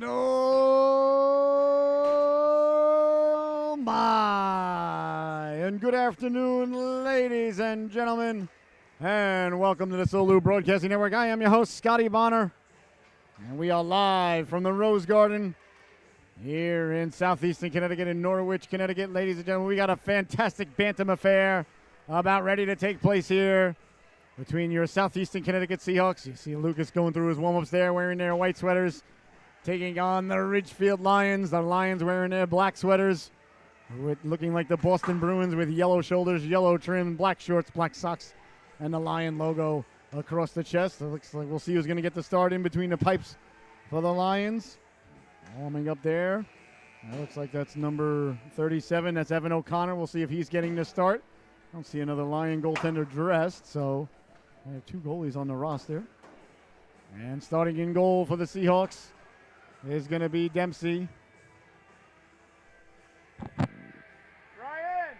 And oh my! And good afternoon, ladies and gentlemen, and welcome to the Solu Broadcasting Network. I am your host, Scotty Bonner, and we are live from the Rose Garden here in southeastern Connecticut, in Norwich, Connecticut. Ladies and gentlemen, we got a fantastic Bantam affair about ready to take place here between your southeastern Connecticut Seahawks. You see Lucas going through his warm-ups there, wearing their white sweaters, taking on the Ridgefield Lions. The Lions wearing their black sweaters, looking like the Boston Bruins with yellow shoulders, yellow trim, black shorts, black socks, and the Lion logo across the chest. It looks like we'll see who's going to get the start in between the pipes for the Lions. Warming up there. That looks like that's number 37. That's Evan O'Connor. We'll see if he's getting the start. I don't see another Lion goaltender dressed, so I have two goalies on the roster. And starting in goal for the Seahawks is going to be Dempsey. Ryan!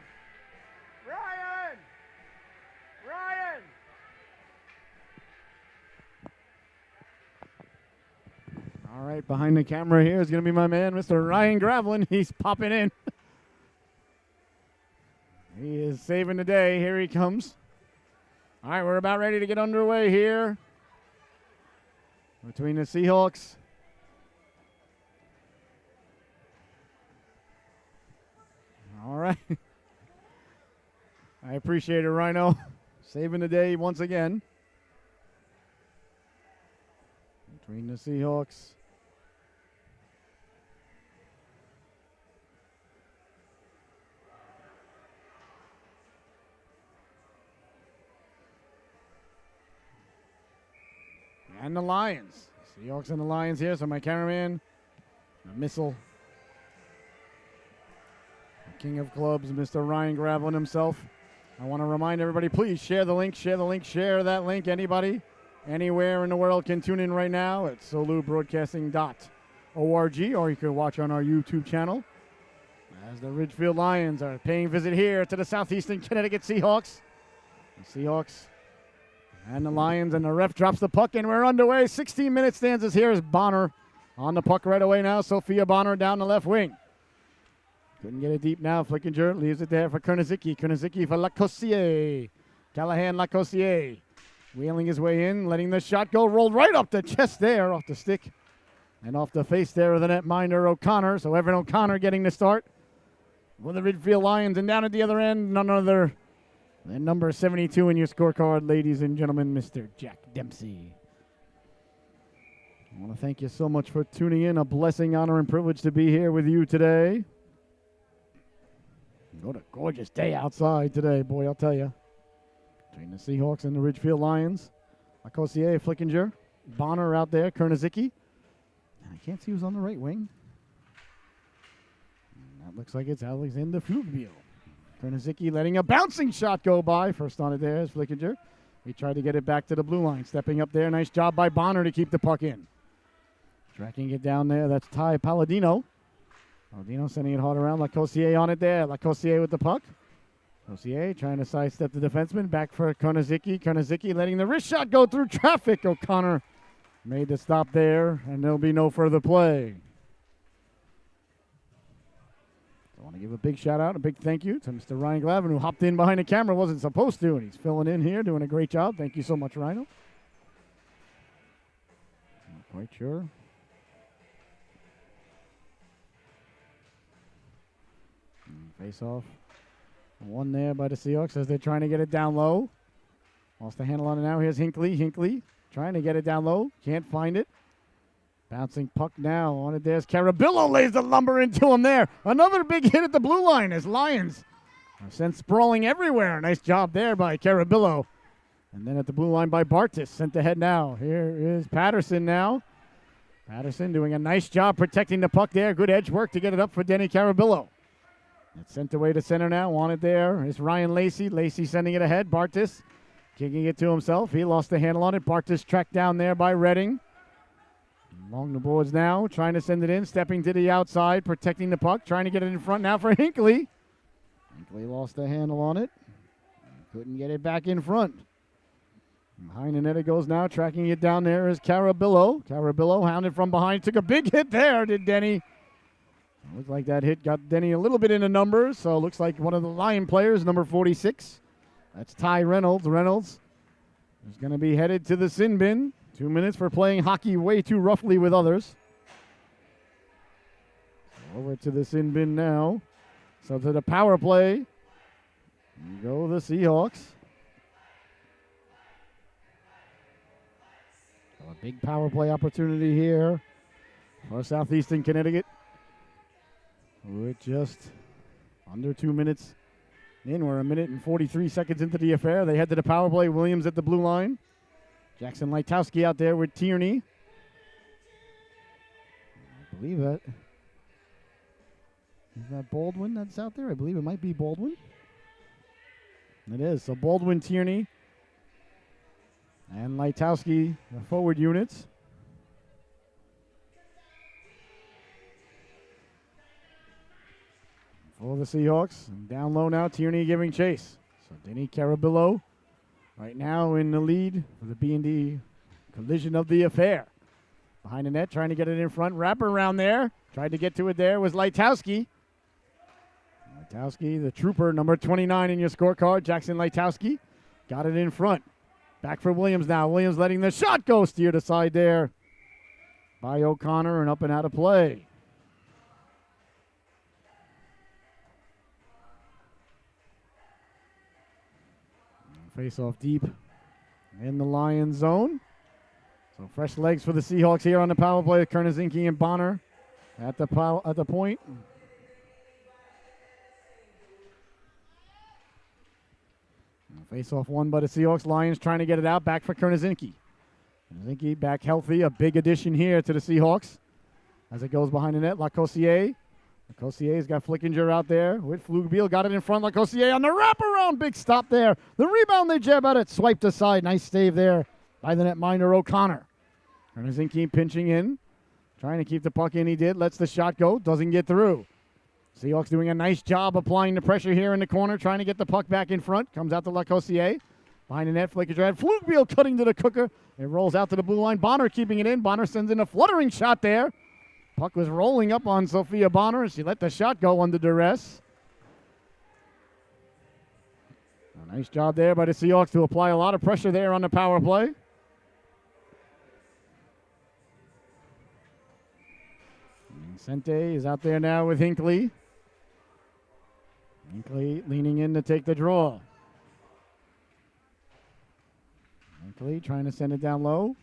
All right, behind the camera here is going to be my man, Mr. Ryan Gravelin. He's popping in. He is saving the day. Here he comes. All right, we're about ready to get underway here between the Seahawks all right. I appreciate it, Rhino. Saving the day once again. Between the Seahawks. And the Lions. Seahawks and the Lions here. So my cameraman, a missile. The king of clubs, Mr. Ryan Gravelin himself. I want to remind everybody, please share the link, share that link. Anybody, anywhere in the world can tune in right now at solubroadcasting.org, or you can watch on our YouTube channel as the Ridgefield Lions are paying visit here to the southeastern Connecticut Seahawks. The Seahawks and the Lions, and the ref drops the puck, and we're underway. 16-minute stanzas here is Bonner on the puck right away now. Sophia Bonner down the left wing. Couldn't get it deep now. Flickinger leaves it there for Kernizicki. Kernizicki for Lacossiere. Callahan Lacossiere wheeling his way in, letting the shot go. Rolled right up the chest there, off the stick, and off the face there of the netminder O'Connor. So Evan O'Connor getting the start for the Ridgefield Lions. And down at the other end, none other than number 72 in your scorecard, ladies and gentlemen, Mr. Jack Dempsey. I want to thank you so much for tuning in. A blessing, honor, and privilege to be here with you today. What a gorgeous day outside today, boy, I'll tell you. Between the Seahawks and the Ridgefield Lions. Lacossiere, Flickinger, Bonner out there, Kernizicki. I can't see who's on the right wing. And that looks like it's Alexander Flugbiel. Kernizicki letting a bouncing shot go by. First on it there is Flickinger. He tried to get it back to the blue line. Stepping up there. Nice job by Bonner to keep the puck in. Tracking it down there. That's Ty Palladino. Palladino sending it hard around. Lacossiere on it there. Lacossiere with the puck. Lacossiere trying to sidestep the defenseman. Back for Kernizicki. Kernizicki letting the wrist shot go through traffic. O'Connor made the stop there, and there'll be no further play. I want to give a big shout out, a big thank you to Mr. Ryan Glavin, who hopped in behind the camera, wasn't supposed to, and he's filling in here, doing a great job. Thank you so much, Rhino. Not quite sure. Face off. One there by the Seahawks as they're trying to get it down low. Lost the handle on it now. Here's Hinckley. Hinckley trying to get it down low. Can't find it. Bouncing puck now on it. There's Carabillo, lays the lumber into him there. Another big hit at the blue line as Lions are sent sprawling everywhere. Nice job there by Carabillo. And then at the blue line by Bartis, sent ahead now. Here is Patterson now. Patterson doing a nice job protecting the puck there. Good edge work to get it up for Denny Carabillo. It's sent away to center now. On it there is Ryan Lacey. Lacey sending it ahead. Bartis kicking it to himself. He lost the handle on it. Bartis tracked down there by Redding. Along the boards now, trying to send it in, stepping to the outside, protecting the puck, trying to get it in front now for Hinckley. Hinckley lost the handle on it. Couldn't get it back in front. Behind the net it goes now. Tracking it down there is Carabillo. Carabillo hounded from behind. Took a big hit there, did Denny. Looks like that hit got Denny a little bit in the numbers. So it looks like one of the Lion players, number 46. That's Ty Reynolds. Reynolds is going to be headed to the sin bin. 2 minutes for playing hockey way too roughly with others. Over to the sin bin now. So to the power play. Go the Seahawks. So a big power play opportunity here for Southeastern Connecticut. With just under 2 minutes in. We're a minute and 43 seconds into the affair. They head to the power play. Williams at the blue line. Jackson Lightowski out there with Tierney. I believe that. Is that Baldwin that's out there? I believe it might be Baldwin. It is. So Baldwin, Tierney, and Lightowski, the forward units. For the Seahawks. And down low now, Tierney giving chase. So Denny Carabillo right now in the lead for the B&D collision of the affair. Behind the net, trying to get it in front. Wrapper around there. Tried to get to it there was Lightowski. Lightowski, the trooper, number 29 in your scorecard. Jackson Lightowski got it in front. Back for Williams now. Williams letting the shot go. Steered aside there by O'Connor and up and out of play. Face off deep in the Lions zone. So fresh legs for the Seahawks here on the power play. Kernazinski and Bonner at the point. Face off one by the Seahawks. Lions trying to get it out. Back for Kernazinski. Kernazinski back healthy. A big addition here to the Seahawks as it goes behind the net. Lacossiere. Lacossiere's got Flickinger out there with Flugbiel. Got it in front. Lacossiere on the wraparound. Big stop there. The rebound, they jab at it. Swiped aside. Nice save there by the netminder O'Connor. Kernazinski pinching in. Trying to keep the puck in. He did. Lets the shot go. Doesn't get through. Seahawks doing a nice job applying the pressure here in the corner. Trying to get the puck back in front. Comes out to Lacossiere. Behind the net. Flickinger. Flugbiel cutting to the cooker. It rolls out to the blue line. Bonner keeping it in. Bonner sends in a fluttering shot there. Puck was rolling up on Sophia Bonner. She let the shot go under duress. A nice job there by the Seahawks to apply a lot of pressure there on the power play. Sente is out there now with Hinckley. Hinckley leaning in to take the draw. Hinckley trying to send it down low.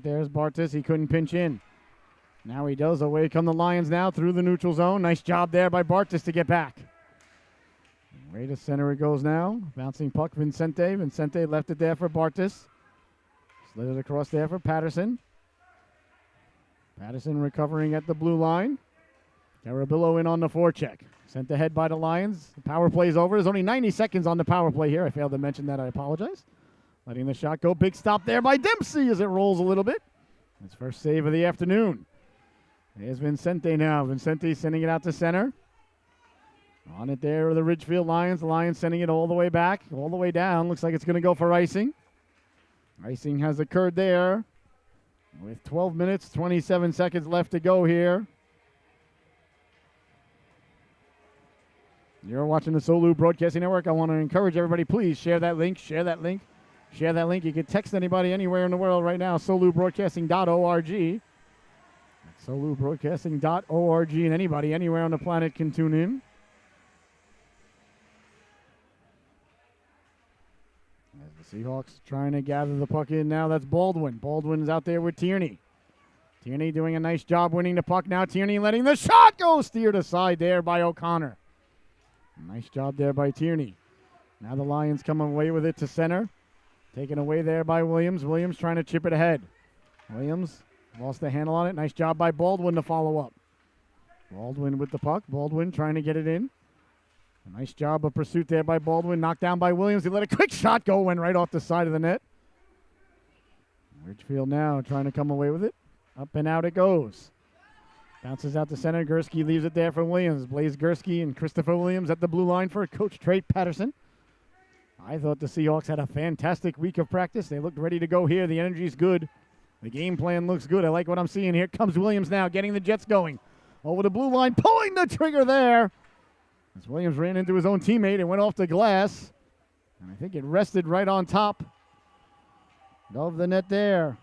There's Bartis. He couldn't pinch in. Now he does. Away come the Lions now through the neutral zone. Nice job there by Bartis to get back. Way to center it goes now. Bouncing puck, Vincente. Vincente left it there for Bartis. Slid it across there for Patterson. Patterson recovering at the blue line. Carabillo in on the forecheck. Sent ahead by the Lions. The power play's over. There's only 90 seconds on the power play here. I failed to mention that. I apologize. Letting the shot go. Big stop there by Dempsey as it rolls a little bit. His first save of the afternoon. There's Vincente now. Vincente sending it out to center. On it there are the Ridgefield Lions. The Lions sending it all the way back, all the way down. Looks like it's going to go for icing. Icing has occurred there with 12 minutes, 27 seconds left to go here. You're watching the Solu Broadcasting Network. I want to encourage everybody, please share that link, share that link, share that link. You can text anybody anywhere in the world right now, solubroadcasting.org. solubroadcasting.org, and anybody anywhere on the planet can tune in. As the Seahawks trying to gather the puck in now, that's Baldwin. Baldwin is out there with Tierney. Tierney doing a nice job winning the puck now. Tierney letting the shot go. Steered aside there by O'Connor. Nice job there by Tierney. Now the Lions come away with it to center. Taken away there by Williams. Williams trying to chip it ahead. Williams lost the handle on it. Nice job by Baldwin to follow up. Baldwin with the puck. Baldwin trying to get it in. A nice job of pursuit there by Baldwin. Knocked down by Williams. He let a quick shot go. Went right off the side of the net. Ridgefield now trying to come away with it. Up and out it goes. Bounces out to center. Gursky leaves it there for Williams. Blaze Gursky and Christopher Williams at the blue line for Coach Trey Patterson. I thought the Seahawks had a fantastic week of practice. They looked ready to go here. The energy's good. The game plan looks good. I like what I'm seeing. Here comes Williams now, getting the Jets going. Over the blue line, pulling the trigger there. As Williams ran into his own teammate and went off the glass. And I think it rested right on top of the net there.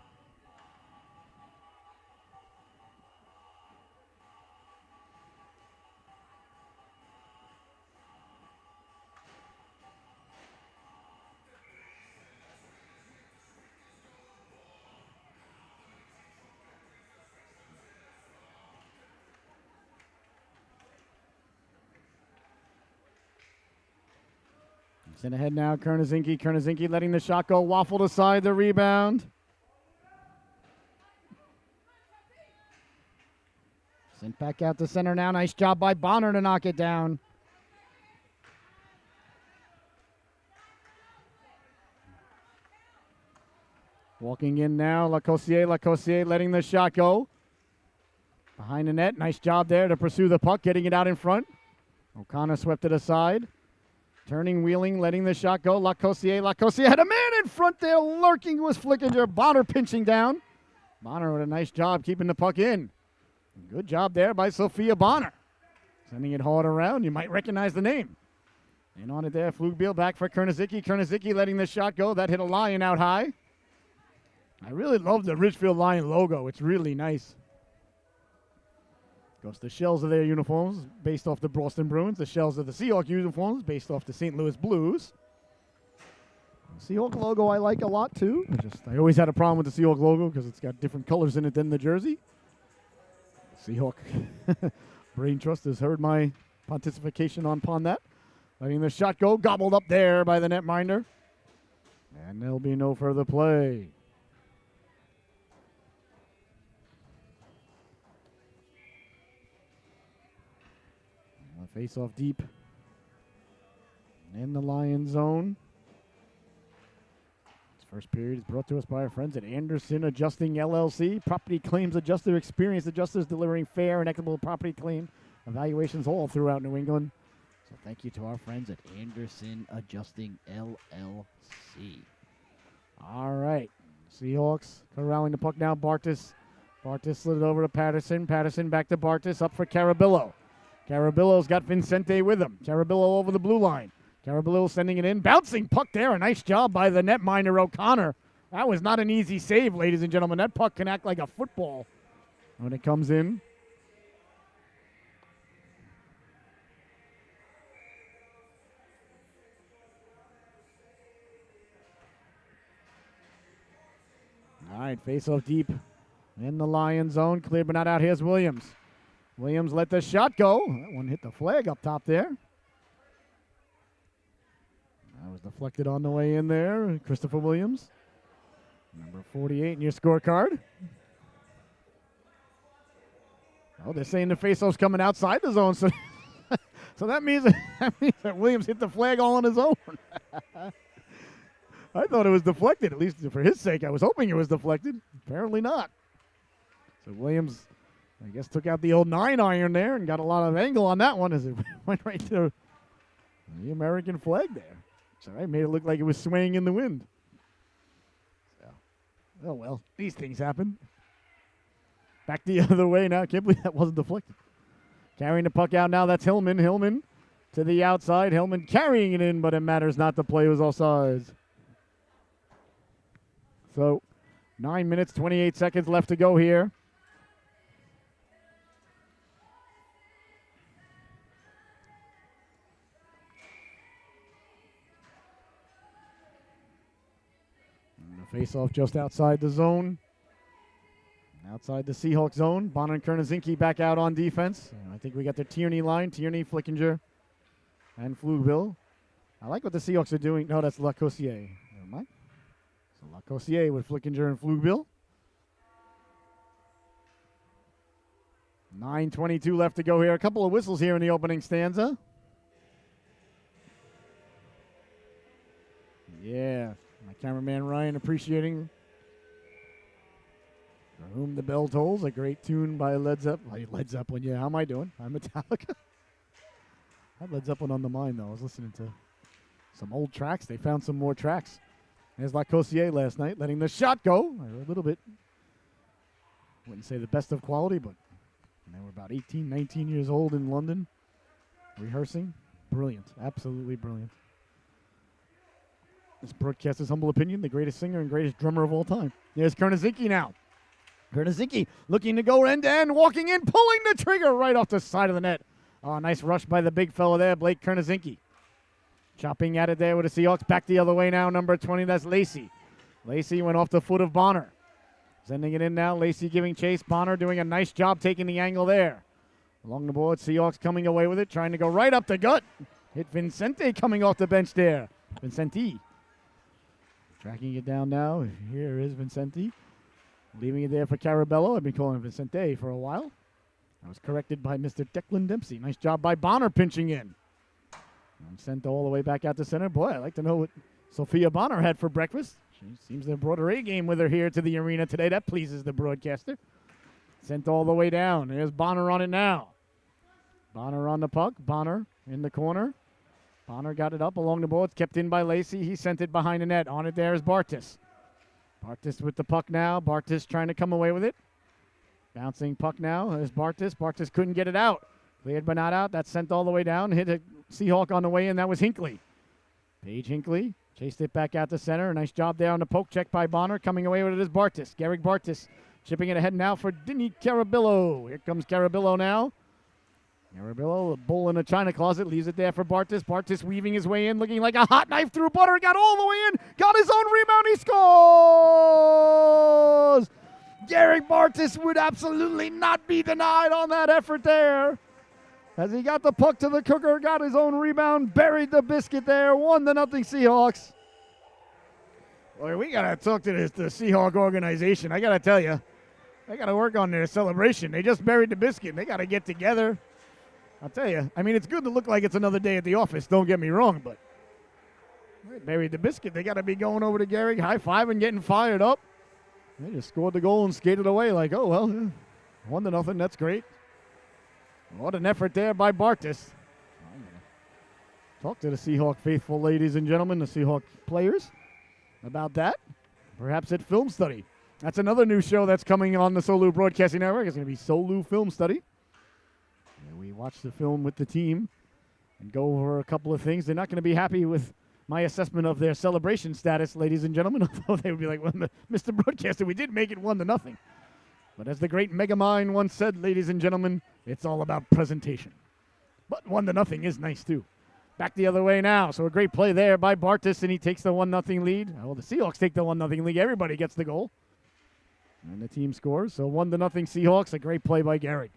Sent ahead now, Kernazinski. Kernazinski letting the shot go. Waffled aside the rebound. Sent back out to center now. Nice job by Bonner to knock it down. Walking in now, Lacossiere letting the shot go. Behind the net. Nice job there to pursue the puck, getting it out in front. O'Connor swept it aside. Turning, wheeling, letting the shot go. Lacossiere had a man in front there. Lurking was Flickinger. Bonner pinching down. Bonner with a nice job keeping the puck in. Good job there by Sophia Bonner. Sending it hard around. You might recognize the name. And on it there, Flugbiel back for Kernazinski. Kernazinski letting the shot go. That hit a Lion out high. I really love the Ridgefield Lion logo. It's really nice. Of course, the shells of their uniforms based off the Boston Bruins. The shells of the Seahawks uniforms based off the St. Louis Blues. The Seahawk logo I like a lot, too. I always had a problem with the Seahawk logo because it's got different colors in it than the jersey. Seahawk Brain Trust has heard my pontification upon that. Letting the shot go. Gobbled up there by the netminder. And there'll be no further play. Face off deep in the Lion zone. This first period is brought to us by our friends at Anderson Adjusting LLC. Property claims adjuster, experienced adjusters delivering fair and equitable property claim evaluations all throughout New England. So thank you to our friends at Anderson Adjusting LLC. All right. Seahawks corralling the puck now. Bartis slid it over to Patterson. Patterson back to Bartis. Up for Carabillo. Carabillo's got Vincente with him. Carabillo over the blue line. Carabillo sending it in. Bouncing puck there. A nice job by the netminder O'Connor. That was not an easy save, ladies and gentlemen. That puck can act like a football when it comes in. All right, face off deep in the Lion zone. Clear but not out. Here's Williams. Williams let the shot go. That one hit the flag up top there. That was deflected on the way in there. Christopher Williams, number 48 in your scorecard. Oh, they're saying the faceoff's coming outside the zone, so so that means that Williams hit the flag all on his own. I thought it was deflected, at least for his sake. I was hoping it was deflected. Apparently not. So Williams, I guess, took out the old 9-iron there and got a lot of angle on that one as it went right to the American flag there. So I made it look like it was swaying in the wind. So, oh, well, these things happen. Back the other way now. Can't believe that wasn't deflected. Carrying the puck out now. That's Hillman. Hillman to the outside. Hillman carrying it in, but it matters not. The play was offsides. So 9 minutes, 28 seconds left to go here. Face-off just outside the zone. Outside the Seahawks zone. Bonner and Kernazinski back out on defense. I think we got the Tierney line. Tierney, Flickinger, and Flugbill. I like what the Seahawks are doing. No, that's Lacossiere. Never mind. So Lacossiere with Flickinger and Flugbill. 9:22 left to go here. A couple of whistles here in the opening stanza. Yeah. My cameraman Ryan appreciating For Whom the Bell Tolls, a great tune by Led Zeppelin. Led Zeppelin, yeah. How am I doing? I'm Metallica. I had Led Zeppelin on the mind, though. I was listening to some old tracks. They found some more tracks. There's Lacossiere last night, letting the shot go a little bit. Wouldn't say the best of quality, but they were about 18, 19 years old in London, rehearsing. Brilliant, absolutely brilliant. This broadcaster's humble opinion, the greatest singer and greatest drummer of all time. There's Kernazinski now. Kernazinski looking to go end-to-end, walking in, pulling the trigger right off the side of the net. Oh, nice rush by the big fella there, Blake Kernazinski. Chopping at it there with the Seahawks. Back the other way now, number 20, that's Lacey. Lacey went off the foot of Bonner. Sending it in now, Lacey giving chase. Bonner doing a nice job taking the angle there. Along the board, Seahawks coming away with it, trying to go right up the gut. Hit Vincente coming off the bench there. Vincente. Tracking it down now. Here is Vincente. Leaving it there for Carabello. I've been calling him Vincente for a while. I was corrected by Mr. Declan Dempsey. Nice job by Bonner pinching in. And sent all the way back out to center. Boy, I'd like to know what Sophia Bonner had for breakfast. She seems to have brought her A game with her here to the arena today. That pleases the broadcaster. Sent all the way down. There's Bonner on it now. Bonner on the puck. Bonner in the corner. Bonner got it up along the boards, kept in by Lacey. He sent it behind the net. On it there is Bartis. Bartis with the puck now. Bartis trying to come away with it. Bouncing puck now. There's Bartis. Bartis couldn't get it out. Cleared but not out. That's sent all the way down. Hit a Seahawk on the way in. That was Hinckley. Paige Hinckley chased it back out to center. Nice job there on the poke check by Bonner. Coming away with it is Bartis. Garrick Bartis chipping it ahead now for Denny Carabillo. Here comes Carabillo now. Carabillo, a bull in a china closet, leaves it there for Bartis. Bartis weaving his way in, looking like a hot knife through butter. Got all the way in, got his own rebound, he scores! Garrick Bartis would absolutely not be denied on that effort there. As he got the puck to the cooker, got his own rebound, buried the biscuit there, 1-0 Seahawks. Boy, we got to talk to the Seahawk organization. I got to tell you, they got to work on their celebration. They just buried the biscuit. They got to get together. I'll tell you, I mean, it's good to look like it's another day at the office, don't get me wrong, but they buried the biscuit. They got to be going over to Garrick, high-fiving, getting fired up. They just scored the goal and skated away like, oh, well, 1-0, that's great. What an effort there by Bartis. I'm going to talk to the Seahawk faithful, ladies and gentlemen, the Seahawk players, about that. Perhaps at Film Study. That's another new show that's coming on the Solu Broadcasting Network. It's going to be Solu Film Study. We watch the film with the team and go over a couple of things. They're not going to be happy with my assessment of their celebration status, ladies and gentlemen, although they would be like, well, Mr. Broadcaster, we did make it 1-0. But as the great Megamind once said, ladies and gentlemen, it's all about presentation. But 1-0 is nice, too. Back the other way now. So a great play there by Bartis, and he takes the 1-0 lead. Well, the Seahawks take the 1-0 lead. Everybody gets the goal. And the team scores. So 1-0 Seahawks. A great play by Garrick.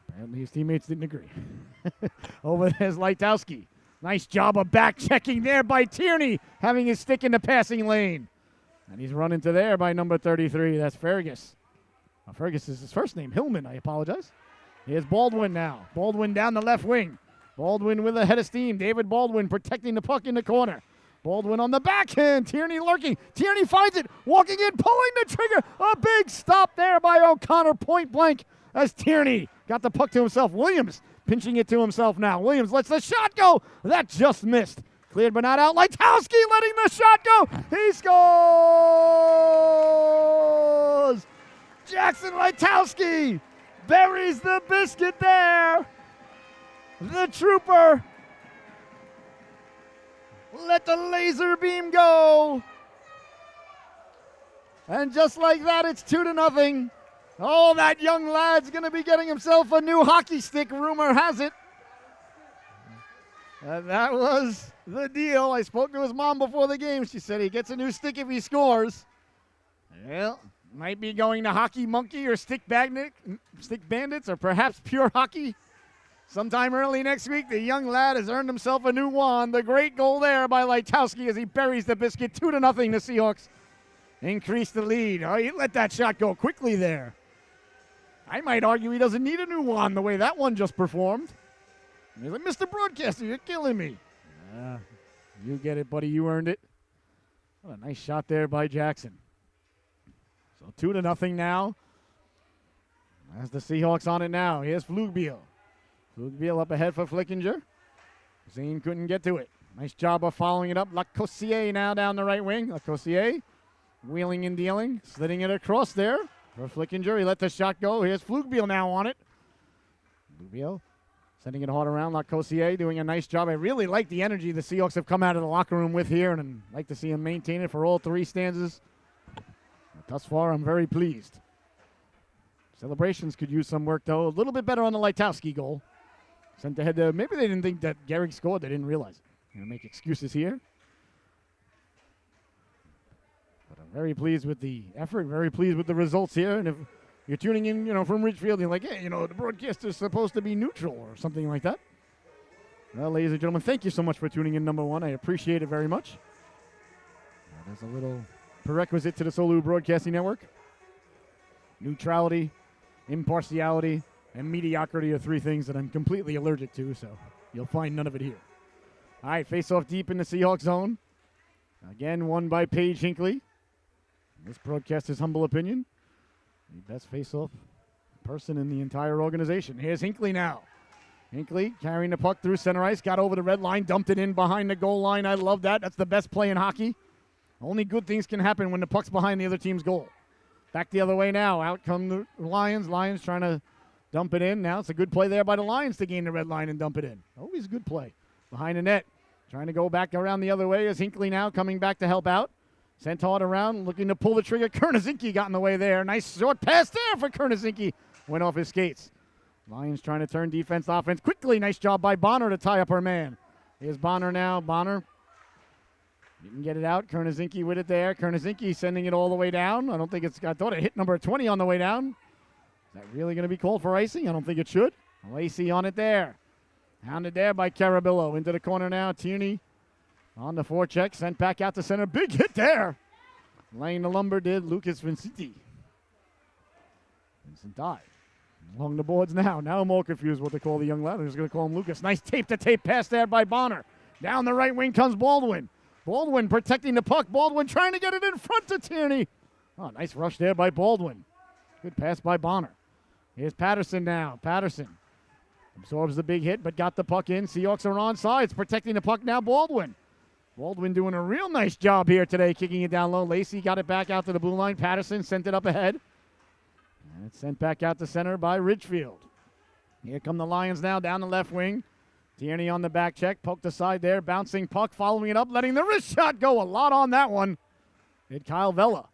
Apparently his teammates didn't agree. Over there's Lightowski. Nice job of back checking there by Tierney, having his stick in the passing lane. And he's run into there by number 33. That's Fergus. Fergus is his first name. Hillman, I apologize. Here's Baldwin now. Baldwin down the left wing. Baldwin with a head of steam. David Baldwin protecting the puck in the corner. Baldwin on the backhand. Tierney lurking. Tierney finds it. Walking in, pulling the trigger. A big stop there by O'Connor, point blank, as Tierney got the puck to himself. Williams pinching it to himself now. Williams lets the shot go. That just missed. Cleared but not out. Lightowski letting the shot go. He scores! Jackson Lightowski buries the biscuit there. The trooper let the laser beam go. And just like that, it's 2-0. Oh, that young lad's going to be getting himself a new hockey stick, rumor has it. And that was the deal. I spoke to his mom before the game. She said he gets a new stick if he scores. Well, might be going to Hockey Monkey or Stick Bandits or perhaps Pure Hockey. Sometime early next week, the young lad has earned himself a new wand. The great goal there by Lightowski as he buries the biscuit. 2-0, the Seahawks increase the lead. Oh, he let that shot go quickly there. I might argue he doesn't need a new wand the way that one just performed. And he's like, Mr. Broadcaster, you're killing me. You get it, buddy. You earned it. What a nice shot there by Jackson. So 2-0 now. As the Seahawks on it now. Here's Flugbiel. Flugbiel up ahead for Flickinger. Zane couldn't get to it. Nice job of following it up. Lacossier now down the right wing. Lacossier wheeling and dealing, slitting it across there for Flickinger. He let the shot go. Here's Flugbiel now on it. Flugbiel sending it hard around. Lacossier doing a nice job. I really like the energy the Seahawks have come out of the locker room with here, and I'd like to see him maintain it for all three stanzas. But thus far, I'm very pleased. Celebrations could use some work, though. A little bit better on the Lightowski goal. Sent ahead there. Maybe they didn't think that Gehrig scored. They didn't realize it. Going to make excuses here. But I'm very pleased with the effort, very pleased with the results here. And if you're tuning in, from Ridgefield, you're like, hey, the broadcast is supposed to be neutral or something like that. Well, ladies and gentlemen, thank you so much for tuning in, number one. I appreciate it very much. There's a little prerequisite to the Solu Broadcasting Network. Neutrality, impartiality, and mediocrity are three things that I'm completely allergic to, so you'll find none of it here. All right, face-off deep in the Seahawks zone. Again, won by Paige Hinckley. This broadcaster's humble opinion, the best face-off person in the entire organization. Here's Hinckley now. Hinckley carrying the puck through center ice, got over the red line, dumped it in behind the goal line. I love that. That's the best play in hockey. Only good things can happen when the puck's behind the other team's goal. Back the other way now. Out come the Lions. Lions trying to dump it in. Now it's a good play there by the Lions to gain the red line and dump it in. Always a good play. Behind the net. Trying to go back around the other way is Hinckley now coming back to help out. Sent hard around, looking to pull the trigger. Kurnazinski got in the way there. Nice short pass there for Kurnazinski. Went off his skates. Lions trying to turn defense to offense quickly. Nice job by Bonner to tie up her man. Here's Bonner now. Bonner didn't get it out. Kurnazinski with it there. Kurnazinski sending it all the way down. I thought it hit number 20 on the way down. Is that really going to be called for icing? I don't think it should. Lacey on it there. Hounded there by Carabillo. Into the corner now. Tierney on the forecheck. Sent back out to center. Big hit there. Laying the lumber did Lucas Vincenti. Vincent died. Along the boards now. Now I'm more confused what to call the young lad. I'm just going to call him Lucas. Nice tape-to-tape pass there by Bonner. Down the right wing comes Baldwin. Baldwin protecting the puck. Baldwin trying to get it in front to Tierney. Oh, nice rush there by Baldwin. Good pass by Bonner. Here's Patterson now. Patterson absorbs the big hit, but got the puck in. Seahawks are on sides. Protecting the puck now, Baldwin. Baldwin doing a real nice job here today, kicking it down low. Lacey got it back out to the blue line. Patterson sent it up ahead. And it's sent back out to center by Ridgefield. Here come the Lions now down the left wing. Tierney on the back check. Poked aside there. Bouncing puck. Following it up. Letting the wrist shot go. A lot on that one. Hit Kyle Vella.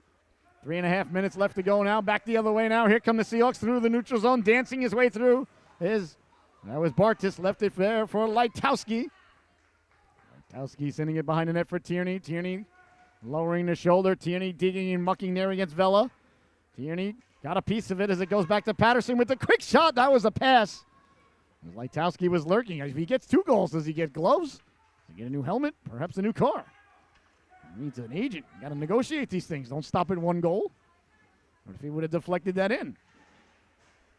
3.5 minutes left to go now. Back the other way now. Here come the Seahawks through the neutral zone. Dancing his way through. That was Bartis. Left it there for Lightowski. Lightowski sending it behind the net for Tierney. Tierney lowering the shoulder. Tierney digging and mucking there against Vella. Tierney got a piece of it as it goes back to Patterson with the quick shot. That was a pass. Lightowski was lurking. If he gets 2 goals, does he get gloves? Does he get a new helmet? Perhaps a new car? He needs an agent. You got to negotiate these things. Don't stop at 1 goal. What if he would have deflected that in?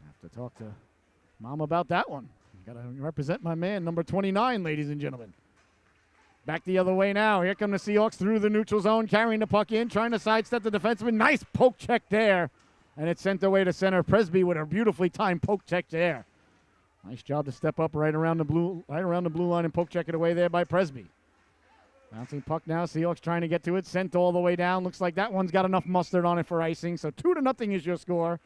Have to talk to Mom about that one. Got to represent my man, number 29, ladies and gentlemen. Back the other way now. Here come the Seahawks through the neutral zone, carrying the puck in, trying to sidestep the defenseman. Nice poke check there. And it's sent away to center. Presby with a beautifully timed poke check there. Nice job to step up right around the blue line and poke check it away there by Presby. Bouncing puck now. Seahawks trying to get to it. Sent all the way down. Looks like that one's got enough mustard on it for icing. So 2-0 is your score.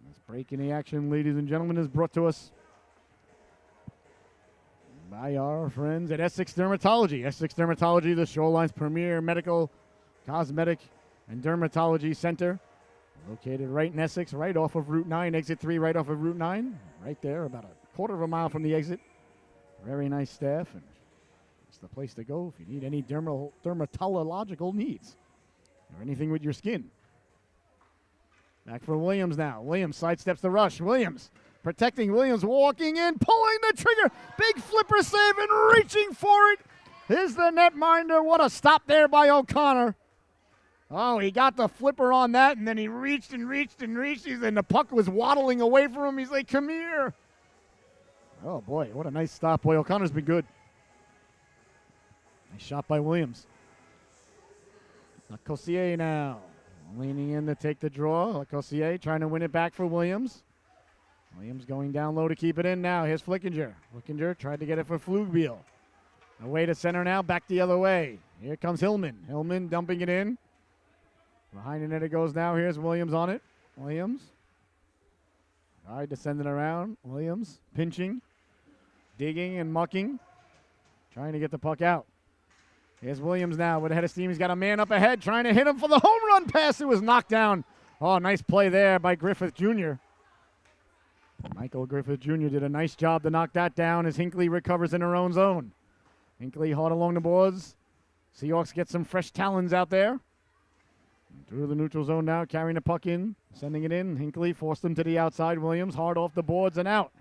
This break in the action, ladies and gentlemen, is brought to us by our friends at Essex Dermatology. Essex Dermatology, the Shoreline's premier medical, cosmetic, and dermatology center. Located right in Essex, right off of Route 9, exit 3 right off of Route 9. Right there, about a quarter of a mile from the exit. Very nice staff, and it's the place to go if you need any dermatological needs or anything with your skin. Back for Williams now. Williams sidesteps the rush. Williams protecting. Williams walking in, pulling the trigger. Big flipper save and reaching for it. Here's the netminder. What a stop there by O'Connor. Oh, he got the flipper on that, and then he reached and reached and reached, and the puck was waddling away from him. He's like, come here. Oh, boy, what a nice stop. Boy, O'Connor's been good. Nice shot by Williams. Lacossier now. Leaning in to take the draw. Lacossier trying to win it back for Williams. Williams going down low to keep it in now. Here's Flickinger. Flickinger tried to get it for Flugbiel. Away to center now, back the other way. Here comes Hillman. Hillman dumping it in. Behind the net it goes now. Here's Williams on it. Williams. All right, descending around. Williams pinching, digging and mucking, trying to get the puck out. Here's Williams now with a head of steam. He's got a man up ahead trying to hit him for the home run pass. It was knocked down. Oh, nice play there by Griffith Jr. Michael Griffith Jr. did a nice job to knock that down as Hinckley recovers in her own zone. Hinckley hard along the boards. Seahawks get some fresh talons out there. Through the neutral zone now, carrying the puck in, sending it in. Hinckley forced him to the outside. Williams hard off the boards and out.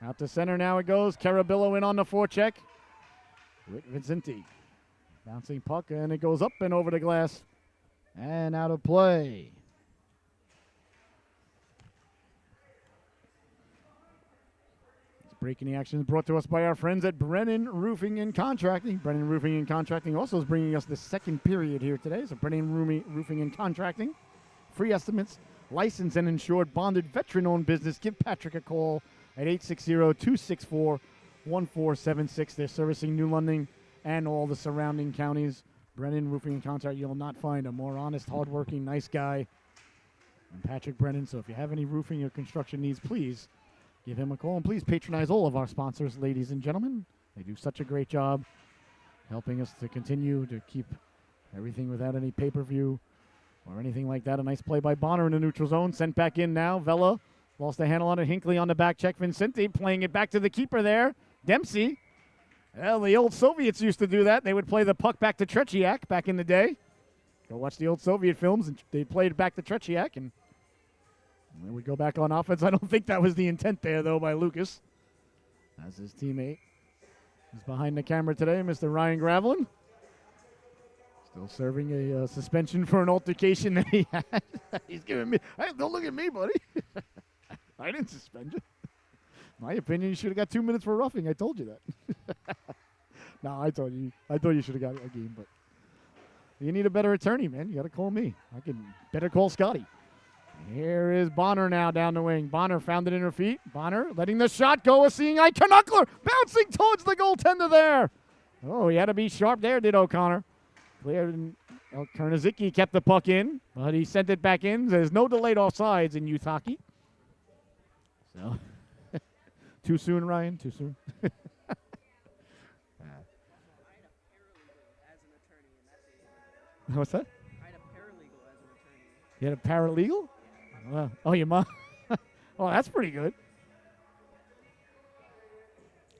Out to center now it goes. Carabillo in on the forecheck with Vincenti. Bouncing puck, and it goes up and over the glass and out of play. Breaking the action is brought to us by our friends at Brennan Roofing and Contracting. Brennan Roofing and Contracting also is bringing us the second period here today. So Brennan Roofing and Contracting, free estimates, licensed and insured, bonded, veteran-owned business. Give Patrick a call at 860-264-1476. They're servicing New London and all the surrounding counties. Brennan Roofing and Contracting, you'll not find a more honest, hardworking, nice guy than Patrick Brennan. So if you have any roofing or construction needs, please give him a call, and please patronize all of our sponsors, ladies and gentlemen. They do such a great job helping us to continue to keep everything without any pay-per-view or anything like that. A nice play by Bonner in the neutral zone. Sent back in now. Vela lost the handle on it. Hinckley on the back check. Vincenti playing it back to the keeper there. Dempsey. Well, the old Soviets used to do that. They would play the puck back to Tretiak back in the day. Go watch the old Soviet films, and they played it back to Tretiak, and then we go back on offense. I don't think that was the intent there, though, by Lucas. As his teammate is behind the camera today, Mr. Ryan Gravelin. Still serving a suspension for an altercation that he had. He's giving me, hey, don't look at me, buddy. I didn't suspend you. My opinion, you should have got 2 minutes for roughing. I told you that. No, I thought you should have got a game, but you need a better attorney, man. You got to call me. I can better call Scotty. Here is Bonner now down the wing. Bonner found it in her feet. Bonner letting the shot go. A seeing eye. Knuckler bouncing towards the goaltender there. Oh, he had to be sharp there, did O'Connor. Cleared. Kernizicki kept the puck in, but he sent it back in. There's no delayed offsides in youth hockey. So, too soon, Ryan? Too soon? What's that? I had a paralegal as an attorney. You had a paralegal? Oh, your mom? Oh, that's pretty good.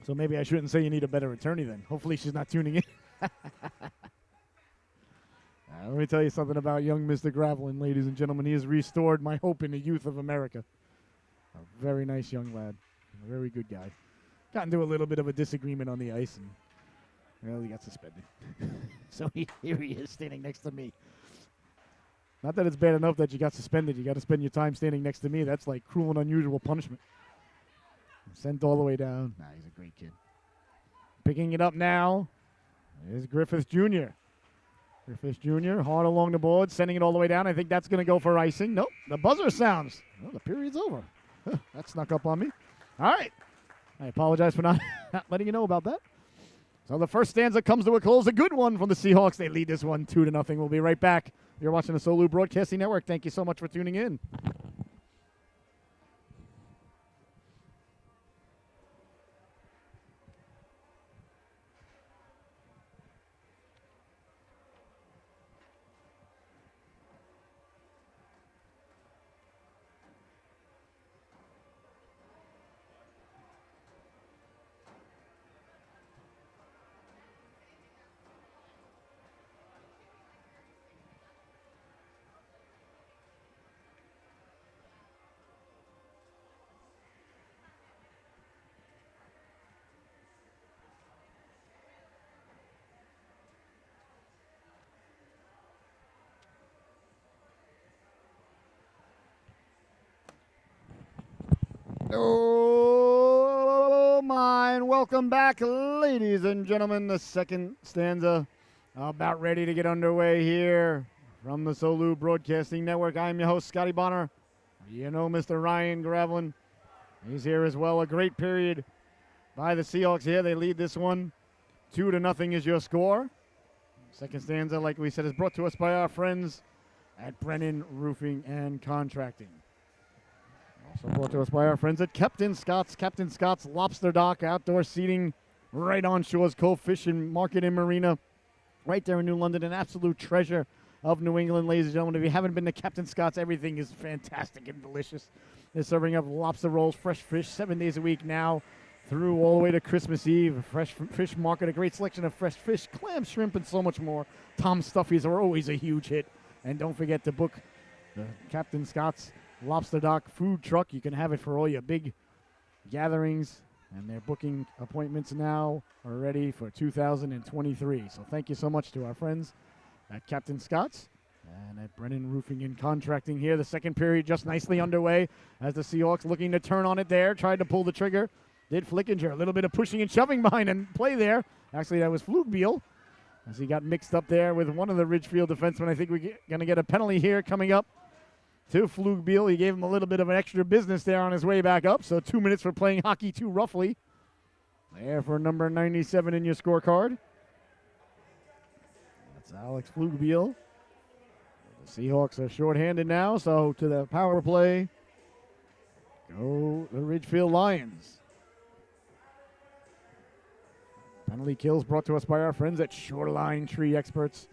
So maybe I shouldn't say you need a better attorney then. Hopefully she's not tuning in. Let me tell you something about young Mr. Gravelin, ladies and gentlemen. He has restored my hope in the youth of America. A very nice young lad. A very good guy. Got into a little bit of a disagreement on the ice, and well, he got suspended. So here he is standing next to me. Not that it's bad enough that you got suspended. You got to spend your time standing next to me. That's like cruel and unusual punishment. Sent all the way down. Nah, he's a great kid. Picking it up now is Griffith Jr. Griffith Jr. hard along the board, sending it all the way down. I think that's going to go for icing. Nope, the buzzer sounds. Well, the period's over. That snuck up on me. All right. I apologize for not letting you know about that. So the first stanza comes to a close. A good one from the Seahawks. They lead this one 2-0. We'll be right back. You're watching the Solu Broadcasting Network. Thank you so much for tuning in. Oh, mine. Welcome back, ladies and gentlemen. The second stanza about ready to get underway here from the Solu Broadcasting Network. I'm your host, Scotty Bonner. You know Mr. Ryan Gravelin. He's here as well. A great period by the Seahawks here. They lead this one 2-0 is your score. Second stanza, like we said, is brought to us by our friends at Brennan Roofing and Contracting. Also brought to us by our friends at Captain Scott's. Captain Scott's Lobster Dock, outdoor seating right on Shores Cove Fish and Market and Marina, right there in New London. An absolute treasure of New England, ladies and gentlemen. If you haven't been to Captain Scott's, everything is fantastic and delicious. They're serving up lobster rolls, fresh fish, 7 days a week now through all the way to Christmas Eve. A fresh fish market, a great selection of fresh fish, clam, shrimp, and so much more. Tom Stuffies are always a huge hit. And don't forget to book the Captain Scott's Lobster Dock food truck. You can have it for all your big gatherings. And their booking appointments now are ready for 2023. So thank you so much to our friends at Captain Scott's and at Brennan Roofing and Contracting here. The second period just nicely underway as the Seahawks looking to turn on it there. Tried to pull the trigger. Did Flickinger. A little bit of pushing and shoving behind and play there. Actually, that was Flugbiel as he got mixed up there with one of the Ridgefield defensemen. I think we're going to get a penalty here coming up to Flugbiel. He gave him a little bit of an extra business there on his way back up. So 2 minutes for playing hockey too roughly. There for number 97 in your scorecard. That's Alex Flugbiel. The Seahawks are shorthanded now, so to the power play go the Ridgefield Lions. Penalty kills brought to us by our friends at Shoreline Tree Experts.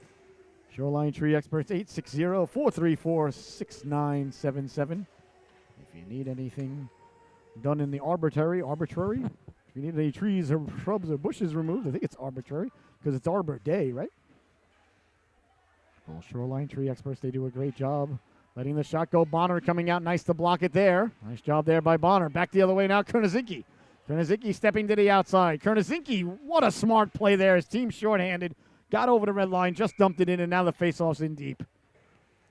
Shoreline Tree Experts, 860-434-6977. If you need anything done in the arbitrary, if you need any trees or shrubs or bushes removed, I think it's arbitrary because it's Arbor Day, right? Well, Shoreline Tree Experts, they do a great job letting the shot go. Bonner coming out, nice to block it there. Nice job there by Bonner. Back the other way now, Kurnazinski. Kurnazinski stepping to the outside. Kurnazinski, what a smart play there. His team's shorthanded. Got over the red line, just dumped it in, and now the faceoff's in deep.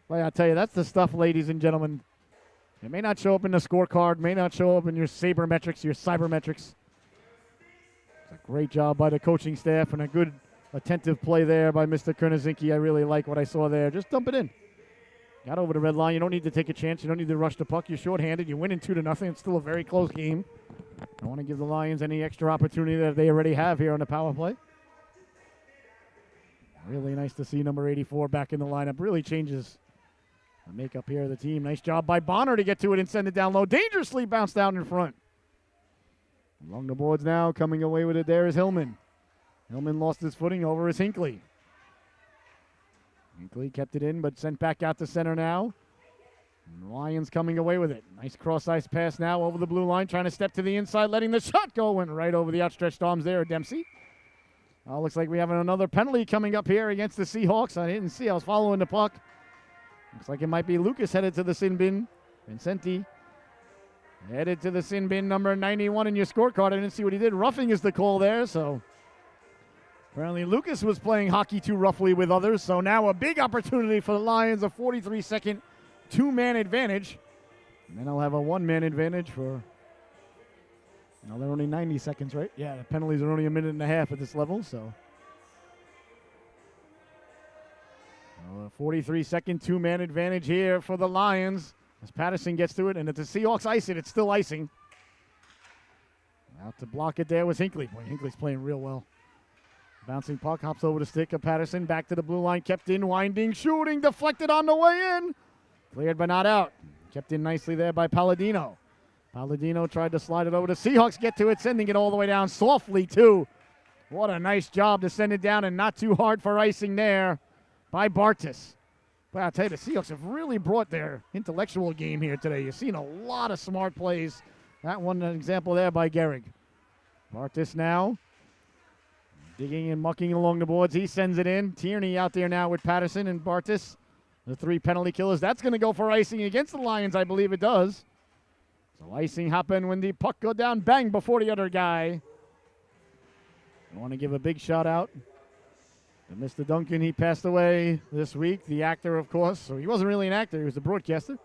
Well, I'll tell you, that's the stuff, ladies and gentlemen. It may not show up in the scorecard, may not show up in your sabermetrics, your cybermetrics. It's a great job by the coaching staff and a good attentive play there by Mr. Kurnazinski. I really like what I saw there. Just dump it in. Got over the red line. You don't need to take a chance. You don't need to rush the puck. You're shorthanded. You're winning 2-0. It's still a very close game. I want to give the Lions any extra opportunity that they already have here on the power play. Really nice to see number 84 back in the lineup. Really changes the makeup here of the team. Nice job by Bonner to get to it and send it down low. Dangerously bounced out in front. Along the boards now, coming away with it there is Hillman. Hillman lost his footing over his Hinckley. Hinckley kept it in, but sent back out to center now. And the Lions coming away with it. Nice cross-ice pass now over the blue line, trying to step to the inside, letting the shot go. Went right over the outstretched arms there, Dempsey. Looks like we have another penalty coming up here against the Seahawks. I didn't see. I was following the puck. Looks like it might be Lucas headed to the sin bin. Vincenti headed to the sin bin, number 91 in your scorecard. I didn't see what he did. Roughing is the call there, so apparently Lucas was playing hockey too roughly with others. So now a big opportunity for the Lions, a 43-second two-man advantage. And then I'll have a one-man advantage for... Now they're only 90 seconds, right? Yeah, the penalties are only a minute and a half at this level, so. A 43-second two-man advantage here for the Lions as Patterson gets to it, and if the Seahawks ice it, it's still icing. Out to block it there was Hinckley. Boy, Hinckley's playing real well. Bouncing puck, hops over the stick of Patterson, back to the blue line, kept in, winding, shooting, deflected on the way in. Cleared but not out. Kept in nicely there by Palladino. Palladino tried to slide it over. The Seahawks get to it, sending it all the way down softly, too. What a nice job to send it down and not too hard for icing there by Bartis. But I'll tell you, the Seahawks have really brought their intellectual game here today. You've seen a lot of smart plays. That one, an example there by Gehrig. Bartis now digging and mucking along the boards. He sends it in. Tierney out there now with Patterson and Bartis. The three penalty killers. That's going to go for icing against the Lions. I believe it does. So icing happened when the puck go down, bang, before the other guy. I want to give a big shout out to Mr. Duncan. He passed away this week, the actor, of course. So he wasn't really an actor. He was a broadcaster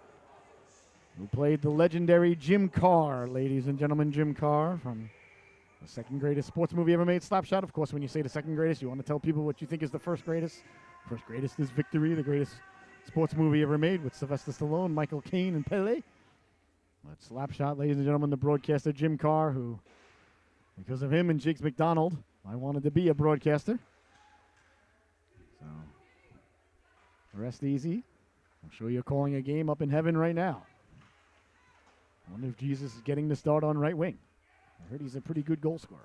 who played the legendary Jim Carr, ladies and gentlemen, Jim Carr from the second greatest sports movie ever made, Slapshot. Of course, when you say the second greatest, you want to tell people what you think is the first greatest. First greatest is Victory, the greatest sports movie ever made with Sylvester Stallone, Michael Caine, and Pele. But Slapshot, ladies and gentlemen, the broadcaster Jim Carr, who, because of him and Jiggs McDonald, I wanted to be a broadcaster. So, rest easy. I'm sure you're calling a game up in heaven right now. I wonder if Jesus is getting the start on right wing. I heard he's a pretty good goal scorer.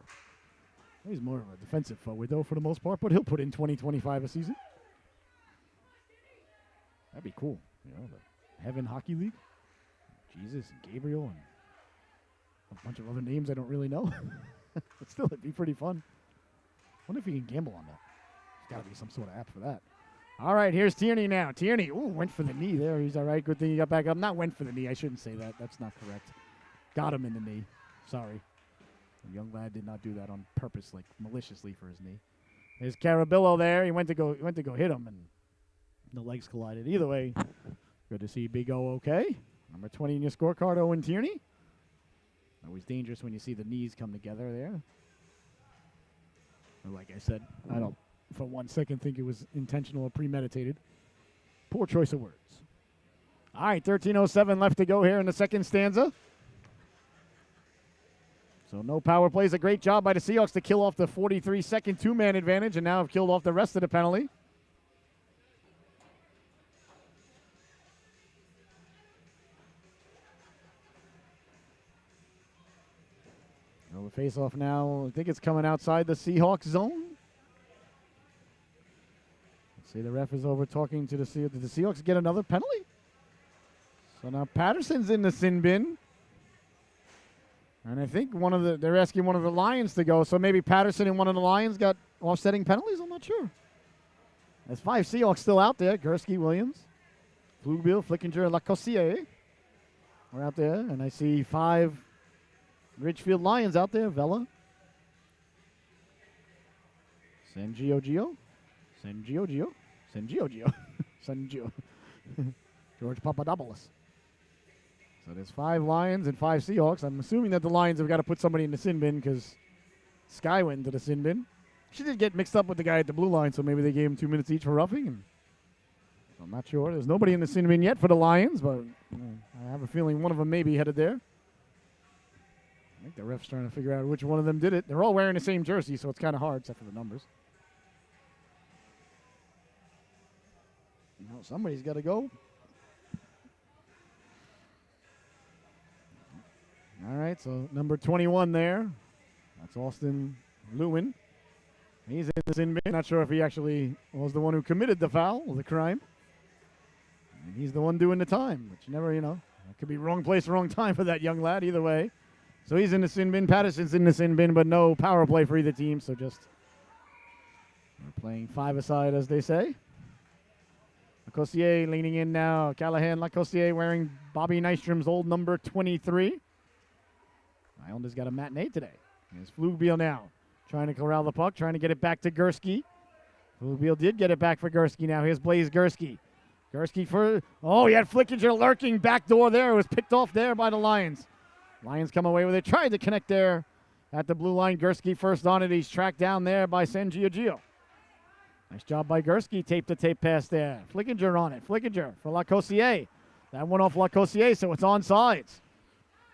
He's more of a defensive forward, though, for the most part, but he'll put in 20-25 a season. That'd be cool. You know, the Heaven Hockey League. Jesus and Gabriel and a bunch of other names I don't really know. But still, it'd be pretty fun. Wonder if you can gamble on that. There's got to be some sort of app for that. All right, here's Tierney now. Tierney, went for the knee there. He's all right. Good thing he got back up. Not went for the knee. I shouldn't say that. That's not correct. Got him in the knee. Sorry. The young lad did not do that on purpose, like maliciously for his knee. There's Carabillo there. He went to go hit him, and the legs collided. Either way, good to see Big O okay. Number 20 in your scorecard, Owen Tierney. Always dangerous when you see the knees come together there. But like I said, I don't for 1 second think it was intentional or premeditated. Poor choice of words. All right, 13:07 left to go here in the second stanza. So no power plays. A great job by the Seahawks to kill off the 43-second two-man advantage, and now have killed off the rest of the penalty. Well, the face-off now, I think it's coming outside the Seahawks zone. Let's see, the ref is over talking to the Seahawks. Did the Seahawks get another penalty? So now Patterson's in the sin bin. And I think they're asking one of the Lions to go, so maybe Patterson and one of the Lions got offsetting penalties? I'm not sure. There's 5 Seahawks still out there. Gursky, Williams, Flugbill, Flickinger, and Lacossiere are out there. And I see 5 Ridgefield Lions out there. Vela, Sangio, George Papadopoulos. So there's 5 Lions and 5 Seahawks. I'm assuming that the Lions have got to put somebody in the sin bin because Sky went into the sin bin. She did get mixed up with the guy at the blue line, so maybe they gave him 2 minutes each for roughing. And I'm not sure. There's nobody in the sin bin yet for the Lions, but I have a feeling one of them may be headed there. I think the ref's trying to figure out which one of them did it. They're all wearing the same jersey, so it's kind of hard, except for the numbers. No, somebody's got to go. All right, so number 21 there. That's Austin Lewin. He's in the sin bin. Not sure if he actually was the one who committed the foul or the crime. And he's the one doing the time, which never, it could be wrong place, wrong time for that young lad either way. So he's in the sin bin. Patterson's in the sin bin, but no power play for either team, so just we're playing 5-a-side, as they say. Lacossiere leaning in now. Callahan, Lacossiere wearing Bobby Nystrom's old number 23. Islanders got a matinee today. Here's Flugbiel now, trying to corral the puck, trying to get it back to Gursky. Flugbiel did get it back for Gursky now. Here's Blaze Gursky. Gursky he had Flickinger lurking back door there. It was picked off there by the Lions. Lions come away with it. Tried to connect there at the blue line. Gursky first on it. He's tracked down there by Sangio. Nice job by Gursky. Tape-to-tape pass there. Flickinger on it. Flickinger for Lacossiere. That went off Lacossiere, so it's onside.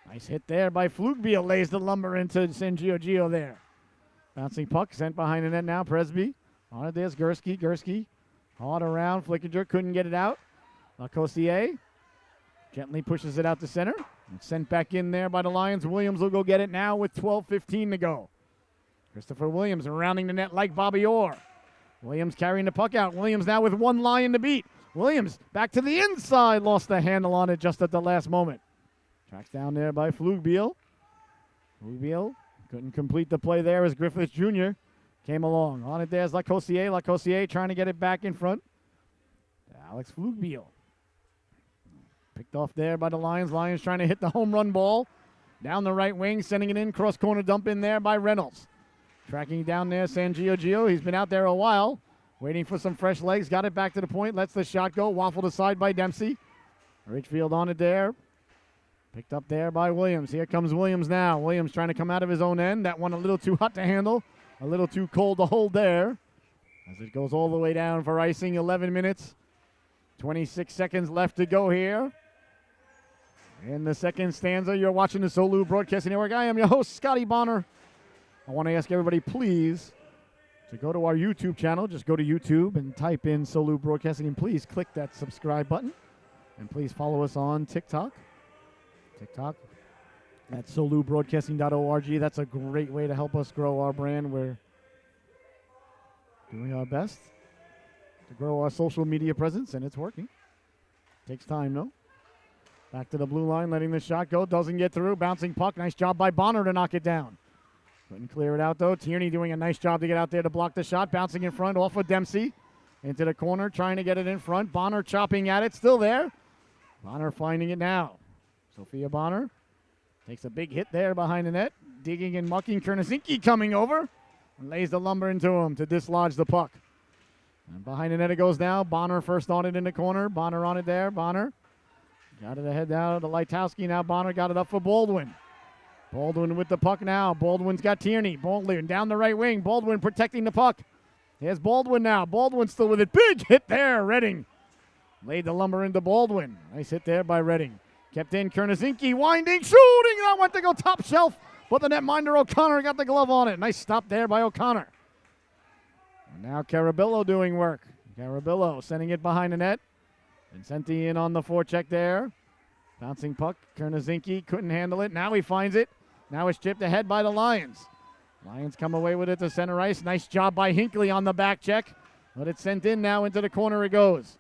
Nice hit there by Flugbiel. Lays the lumber into Sangio there. Bouncing puck sent behind the net now. Presby. On it, there's Gursky. Gursky hard around. Flickinger couldn't get it out. Lacossiere gently pushes it out to center. It's sent back in there by the Lions. Williams will go get it now with 12:15 to go. Christopher Williams rounding the net like Bobby Orr. Williams carrying the puck out. Williams now with 1 Lion to beat. Williams back to the inside. Lost the handle on it just at the last moment. Tracks down there by Flugbiel. Flugbiel couldn't complete the play there as Griffiths Jr. came along. On it there's Lacossiere. Lacossiere trying to get it back in front. Alex Flugbiel. Picked off there by the Lions. Lions trying to hit the home run ball. Down the right wing, sending it in. Cross corner dump in there by Reynolds. Tracking down there, Sangio. He's been out there a while. Waiting for some fresh legs. Got it back to the point. Lets the shot go. Waffled aside by Dempsey. Ridgefield on it there. Picked up there by Williams. Here comes Williams now. Williams trying to come out of his own end. That one a little too hot to handle. A little too cold to hold there. As it goes all the way down for icing. 11 minutes. 26 seconds left to go here. In the second stanza, you're watching the Solu Broadcasting Network. I am your host, Scotty Bonner. I want to ask everybody, please, to go to our YouTube channel. Just go to YouTube and type in Solu Broadcasting, and please click that subscribe button. And please follow us on TikTok. At solubroadcasting.org. That's a great way to help us grow our brand. We're doing our best to grow our social media presence, and it's working. Takes time, though. Back to the blue line, letting the shot go. Doesn't get through. Bouncing puck. Nice job by Bonner to knock it down. Couldn't clear it out, though. Tierney doing a nice job to get out there to block the shot. Bouncing in front off of Dempsey. Into the corner, trying to get it in front. Bonner chopping at it. Still there. Bonner finding it now. Sophia Bonner takes a big hit there behind the net. Digging and mucking. Kernasinski coming over. And lays the lumber into him to dislodge the puck. And behind the net it goes now. Bonner first on it in the corner. Bonner on it there. Bonner got it ahead down to Lightowski. Now Bonner got it up for Baldwin. Baldwin with the puck now. Baldwin's got Tierney. Baldwin down the right wing. Baldwin protecting the puck. Here's Baldwin now. Baldwin still with it. Big hit there. Redding laid the lumber into Baldwin. Nice hit there by Redding. Kept in. Kernasinski winding, shooting. That went to go top shelf. But the netminder O'Connor got the glove on it. Nice stop there by O'Connor. And now Carabillo doing work. Carabillo sending it behind the net. Vincenti in on the forecheck there. Bouncing puck. Kernasinski couldn't handle it. Now he finds it. Now it's chipped ahead by the Lions. Lions come away with it to center ice. Nice job by Hinckley on the back check. But it's sent in now. Into the corner it goes.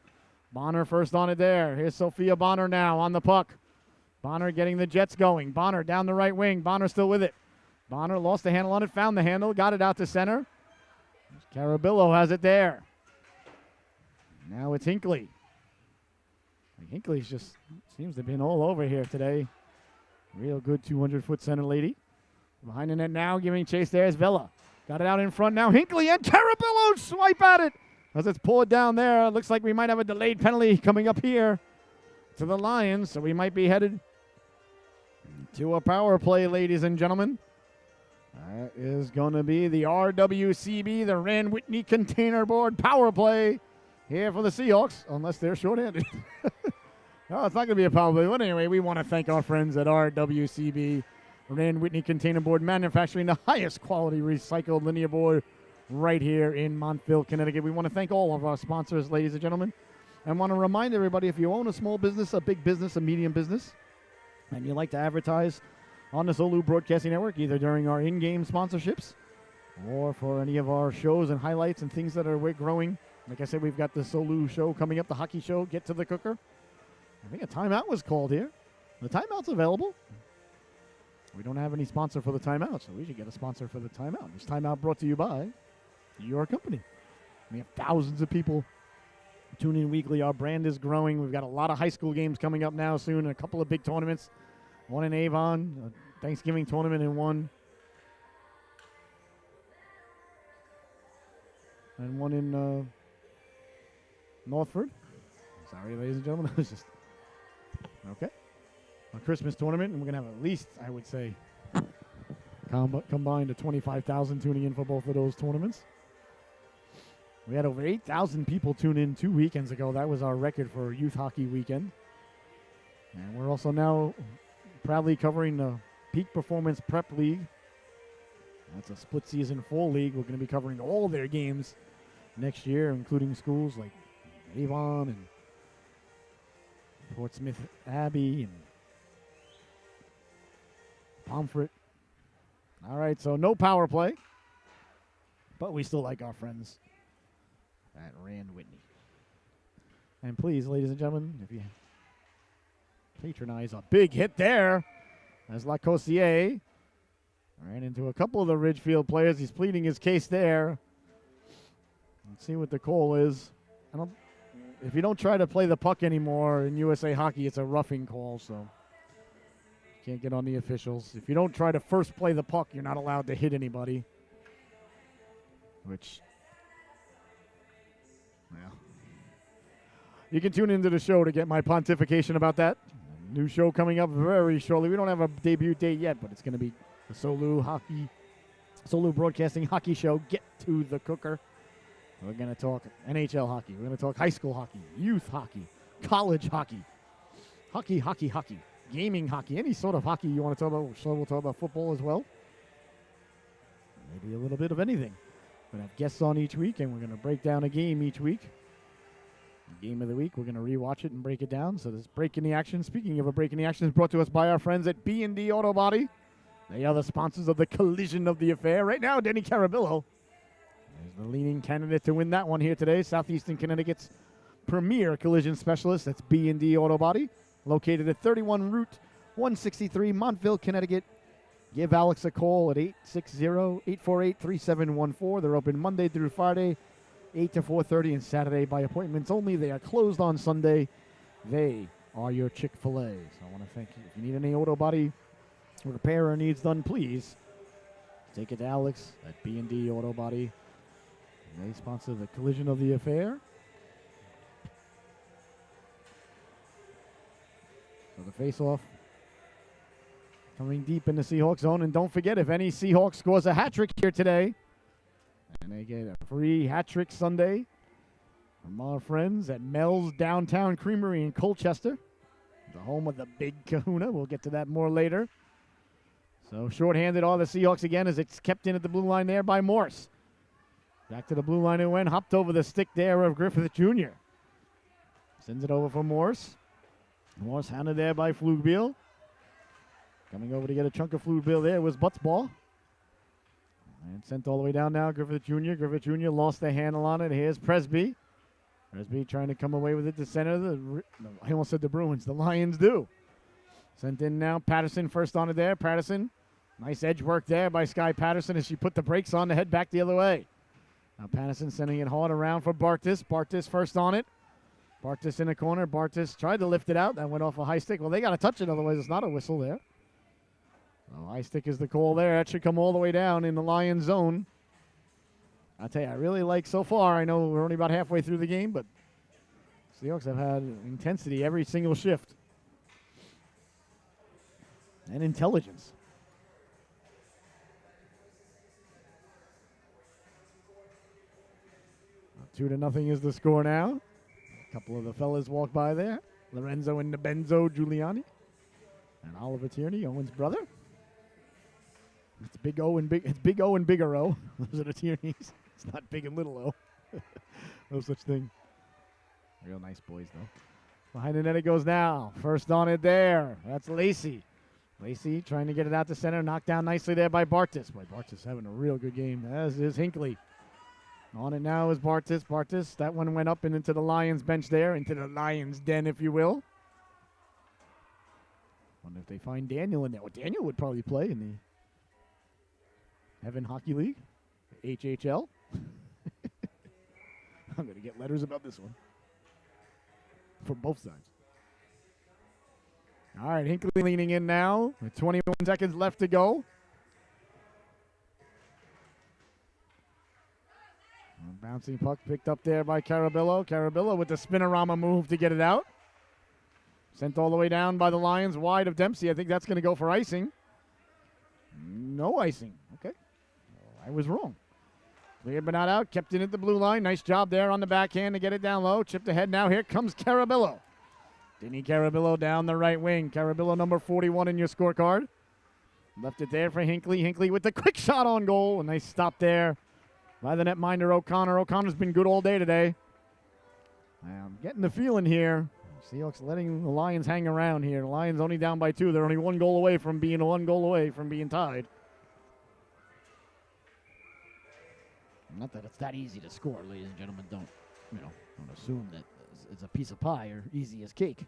Bonner first on it there. Here's Sophia Bonner now on the puck. Bonner getting the Jets going. Bonner down the right wing. Bonner still with it. Bonner lost the handle on it. Found the handle. Got it out to center. Carabillo has it there. Now it's Hinckley. Hinckley's just seems to have been all over here today. Real good 200-foot center lady. Behind the net now, giving chase there is Vela. Got it out in front now. Hinckley and Carabillo swipe at it as it's pulled down there. Looks like we might have a delayed penalty coming up here to the Lions, so we might be headed to a power play, ladies and gentlemen. That is going to be the RWCB, the Rand Whitney Container Board power play here for the Seahawks, unless they're shorthanded. No, it's not going to be a power play. But anyway, we want to thank our friends at RWCB, Rand Whitney Container Board, manufacturing the highest quality recycled linear board right here in Montville, Connecticut. We want to thank all of our sponsors, ladies and gentlemen. And want to remind everybody, if you own a small business, a big business, a medium business, and you like to advertise on the Solu Broadcasting Network, either during our in-game sponsorships or for any of our shows and highlights and things that we're growing. Like I said, we've got the Solu show coming up, the hockey show, Get to the Cooker. I think a timeout was called here. The timeout's available. We don't have any sponsor for the timeout, so we should get a sponsor for the timeout. This timeout brought to you by your company. We have thousands of people tune in weekly. Our brand is growing. We've got a lot of high school games coming up now soon, and a couple of big tournaments. One in Avon, a Thanksgiving tournament, and one in Northford. Sorry, ladies and gentlemen. That was just okay. A Christmas tournament, and we're going to have at least, I would say, combined to 25,000 tuning in for both of those tournaments. We had over 8,000 people tune in 2 weekends ago. That was our record for youth hockey weekend. And we're also now proudly covering the Peak Performance Prep League. That's a split season fall league. We're going to be covering all their games next year, including schools like Avon and Portsmouth Abbey and Pomfret. All right, so no power play, but we still like our friends at Rand Whitney. And please, ladies and gentlemen, if you patronize, a big hit there as Lacossiere ran into a couple of the Ridgefield players. He's pleading his case there. Let's see what the call is. If you don't try to play the puck anymore in USA Hockey, it's a roughing call, so can't get on the officials. If you don't try to first play the puck, you're not allowed to hit anybody. Which, well, you can tune into the show to get my pontification about that. New show coming up very shortly. We don't have a debut date yet, but it's going to be the Solu Broadcasting Hockey Show, Get to the Cooker. We're going to talk NHL hockey. We're going to talk high school hockey, youth hockey, college hockey, hockey, gaming hockey, any sort of hockey you want to talk about. So we'll talk about football as well. maybe a little bit of anything. We're going to have guests on each week, and we're going to break down a game each week. Game of the week, we're going to rewatch it and break it down. So this break in the action, speaking of a break in the action, is brought to us by our friends at B&D Auto Body. They are the sponsors of the collision of the affair. Right now, Denny Carabillo is the leading candidate to win that one here today. Southeastern Connecticut's premier collision specialist. That's B&D Auto Body, located at 31 Route 163, Montville, Connecticut. Give Alex a call at 860-848-3714. They're open Monday through Friday, 8 to 4:30, and Saturday by appointments only. They are closed on Sunday. They are your Chick-fil-A. So I want to thank you. If you need any auto body repair or needs done, please take it to Alex at B&D Auto Body. And they sponsor the collision of the affair. So the face-off coming deep in the Seahawks zone. And don't forget, if any Seahawks scores a hat trick here today, and they get a free hat trick Sunday from our friends at Mel's Downtown Creamery in Colchester, the home of the Big Kahuna. We'll get to that more later. So shorthanded are the Seahawks again as it's kept in at the blue line there by Morse. Back to the blue line it went, hopped over the stick there of Griffith Jr. Sends it over for Morse. Morse handed there by Flugbiel. Coming over to get a chunk of Flugbiel there was Butts ball. And sent all the way down now, Griffith Jr. Griffith Jr. lost the handle on it. Here's Presby. Presby trying to come away with it to center. I almost said the Bruins. The Lions do. Sent in now. Patterson first on it there. Patterson. Nice edge work there by Sky Patterson as she put the brakes on to head back the other way. Now Patterson sending it hard around for Bartis. Bartis first on it. Bartis in the corner. Bartis tried to lift it out. That went off a high stick. Well, they got to touch it. Otherwise, it's not a whistle there. Well, high stick is the call there. That should come all the way down in the Lions zone. I'll tell you, I really like so far. I know we're only about halfway through the game, but Seahawks have had intensity every single shift. And intelligence. 2-0 is the score now. A couple of the fellas walk by there. Lorenzo and Benzo Giuliani. And Oliver Tierney, Owen's brother. It's Big O and Bigger O. Those are the Tierneys. It's not Big and Little O. No such thing. Real nice boys, though. Behind the net it goes now. First on it there. That's Lacey. Lacey trying to get it out to center. Knocked down nicely there by Bartis. Boy, Bartis having a real good game, as is Hinckley. On it now is Bartis. Bartis, that one went up and into the Lions bench there, into the Lions den, if you will. Wonder if they find Daniel in there. Well, Daniel would probably play in the Heaven Hockey League, HHL. I'm going to get letters about this one from both sides. All right, Hinckley leaning in now with 21 seconds left to go. Bouncing puck picked up there by Carabillo. Carabillo with the spinorama move to get it out. Sent all the way down by the Lions, wide of Dempsey. I think that's going to go for icing. No icing. Okay. I was wrong. Cleared but not out. Kept in at the blue line. Nice job there on the backhand to get it down low. Chipped ahead now. Here comes Carabillo. Denny Carabillo down the right wing. Carabillo number 41 in your scorecard. Left it there for Hinckley. Hinckley with the quick shot on goal. A nice stop there by the netminder O'Connor. O'Connor's been good all day today. I'm getting the feeling here. Seahawks letting the Lions hang around here. The Lions only down by 2. They're only one goal away from being tied. Not that it's that easy to score, ladies and gentlemen. Don't assume that it's a piece of pie or easy as cake.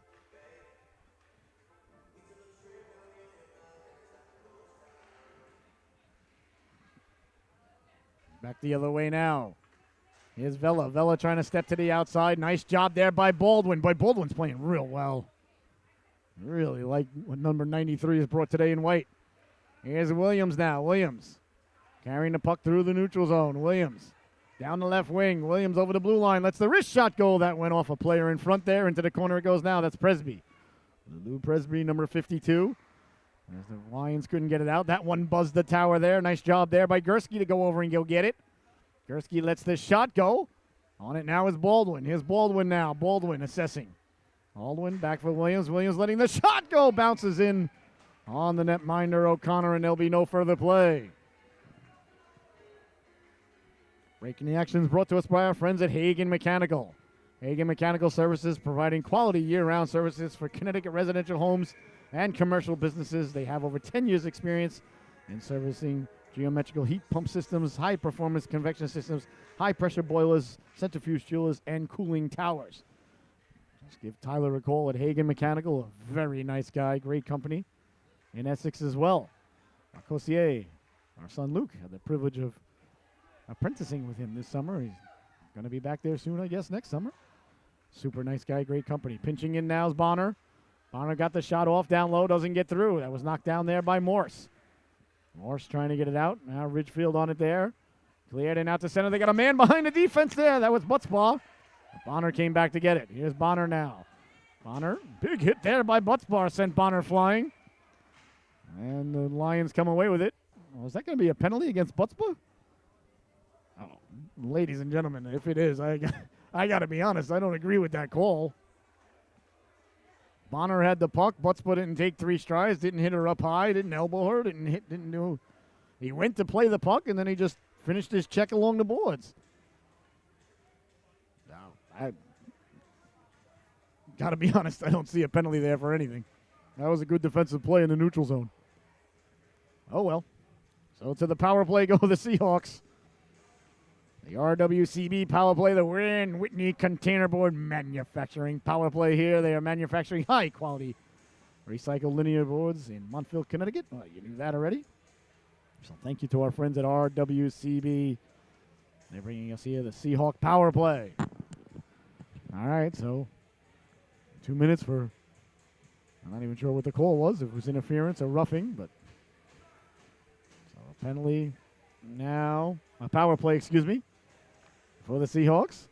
Back the other way now. Here's Vela. Vela trying to step to the outside. Nice job there by Baldwin. Boy, Baldwin's playing real well. Really like what number 93 has brought today in white. Here's Williams now. Williams carrying the puck through the neutral zone. Williams down the left wing. Williams over the blue line. Lets the wrist shot go. That went off a player in front there. Into the corner it goes now. That's Presby. Lou Presby, number 52. As the Lions couldn't get it out. That one buzzed the tower there. Nice job there by Gursky to go over and go get it. Gursky lets the shot go. On it now is Baldwin. Here's Baldwin now. Baldwin assessing. Baldwin back for Williams. Williams letting the shot go. Bounces in on the netminder O'Connor, and there'll be no further play. Breaking the action is brought to us by our friends at Hagen Mechanical. Hagen Mechanical Services, providing quality year-round services for Connecticut residential homes and commercial businesses. They have over 10 years experience in servicing geometrical heat pump systems, high-performance convection systems, high-pressure boilers, centrifuge chillers, and cooling towers. Just give Tyler a call at Hagen Mechanical, a very nice guy, great company in Essex as well. Our Cossier, our son Luke, had the privilege of apprenticing with him this summer. He's going to be back there soon, I guess, next summer. Super nice guy, great company. Pinching in now is Bonner. Bonner got the shot off down low, doesn't get through. That was knocked down there by Morse. Morse trying to get it out. Now Ridgefield on it there. Cleared and out to center. They got a man behind the defense there. That was Butzbaugh. Bonner came back to get it. Here's Bonner now. Bonner, big hit there by Butzbaugh, sent Bonner flying. And the Lions come away with it. Oh, is that going to be a penalty against Butzbaugh? Oh, ladies and gentlemen, if it is, I got to be honest, I don't agree with that call. Bonner had the puck. Butzbaugh didn't take 3 strides, didn't hit her up high, didn't elbow her, didn't do. He went to play the puck, and then he just finished his check along the boards. No, I got to be honest, I don't see a penalty there for anything. That was a good defensive play in the neutral zone. Oh, well. So to the power play go the Seahawks. The RWCB power play, the Win Whitney Containerboard Manufacturing power play here. They are manufacturing high-quality recycled linear boards in Montville, Connecticut. Well, you knew that already. So thank you to our friends at RWCB. They're bringing us here the Seahawk power play. All right, so 2 minutes for, I'm not even sure what the call was, if it was interference or roughing, but so a penalty now, a power play, excuse me, for the Seahawks.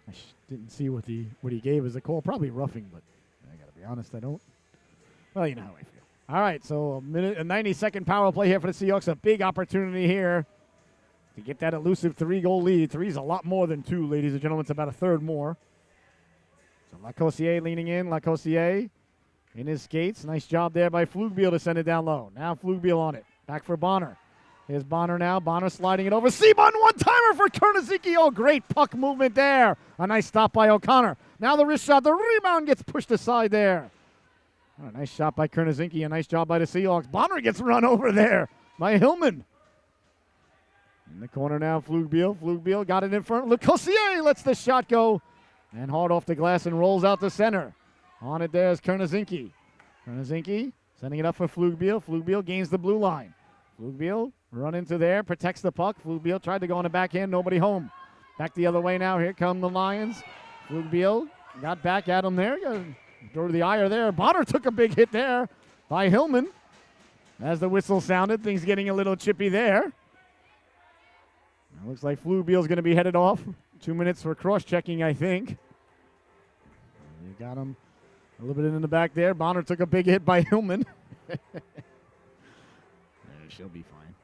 I didn't see what he gave as a call. Probably roughing, but I got to be honest, I don't. Well, you know how I feel. All right, so a 90-second power play here for the Seahawks. A big opportunity here to get that elusive 3-goal lead. 3 is a lot more than 2, ladies and gentlemen. It's about a third more. So Lacossier leaning in. Lacossier in his skates. Nice job there by Flugbiel to send it down low. Now Flugbiel on it. Back for Bonner. Here's Bonner now. Bonner sliding it over. Seabun, one-timer for Kerniziki. Oh, great puck movement there. A nice stop by O'Connor. Now the wrist shot. The rebound gets pushed aside there. Oh, nice shot by Kerniziki. A nice job by the Seahawks. Bonner gets run over there by Hillman. In the corner now, Flugbiel. Flugbiel got it in front. Lacossier lets the shot go. And hard off the glass and rolls out the center. On it there is Kerniziki. Kerniziki sending it up for Flugbiel. Flugbiel gains the blue line. Flugbiel run into there, protects the puck. Flugbiel tried to go on the backhand, nobody home. Back the other way now. Here come the Lions. Flugbiel got back at him there. Throw to the ire there. Bonner took a big hit there by Hillman. As the whistle sounded, things getting a little chippy there. It looks like Flugbiel's going to be headed off. 2 minutes for cross-checking, I think. You got him a little bit in the back there. Bonner took a big hit by Hillman. She'll be fine.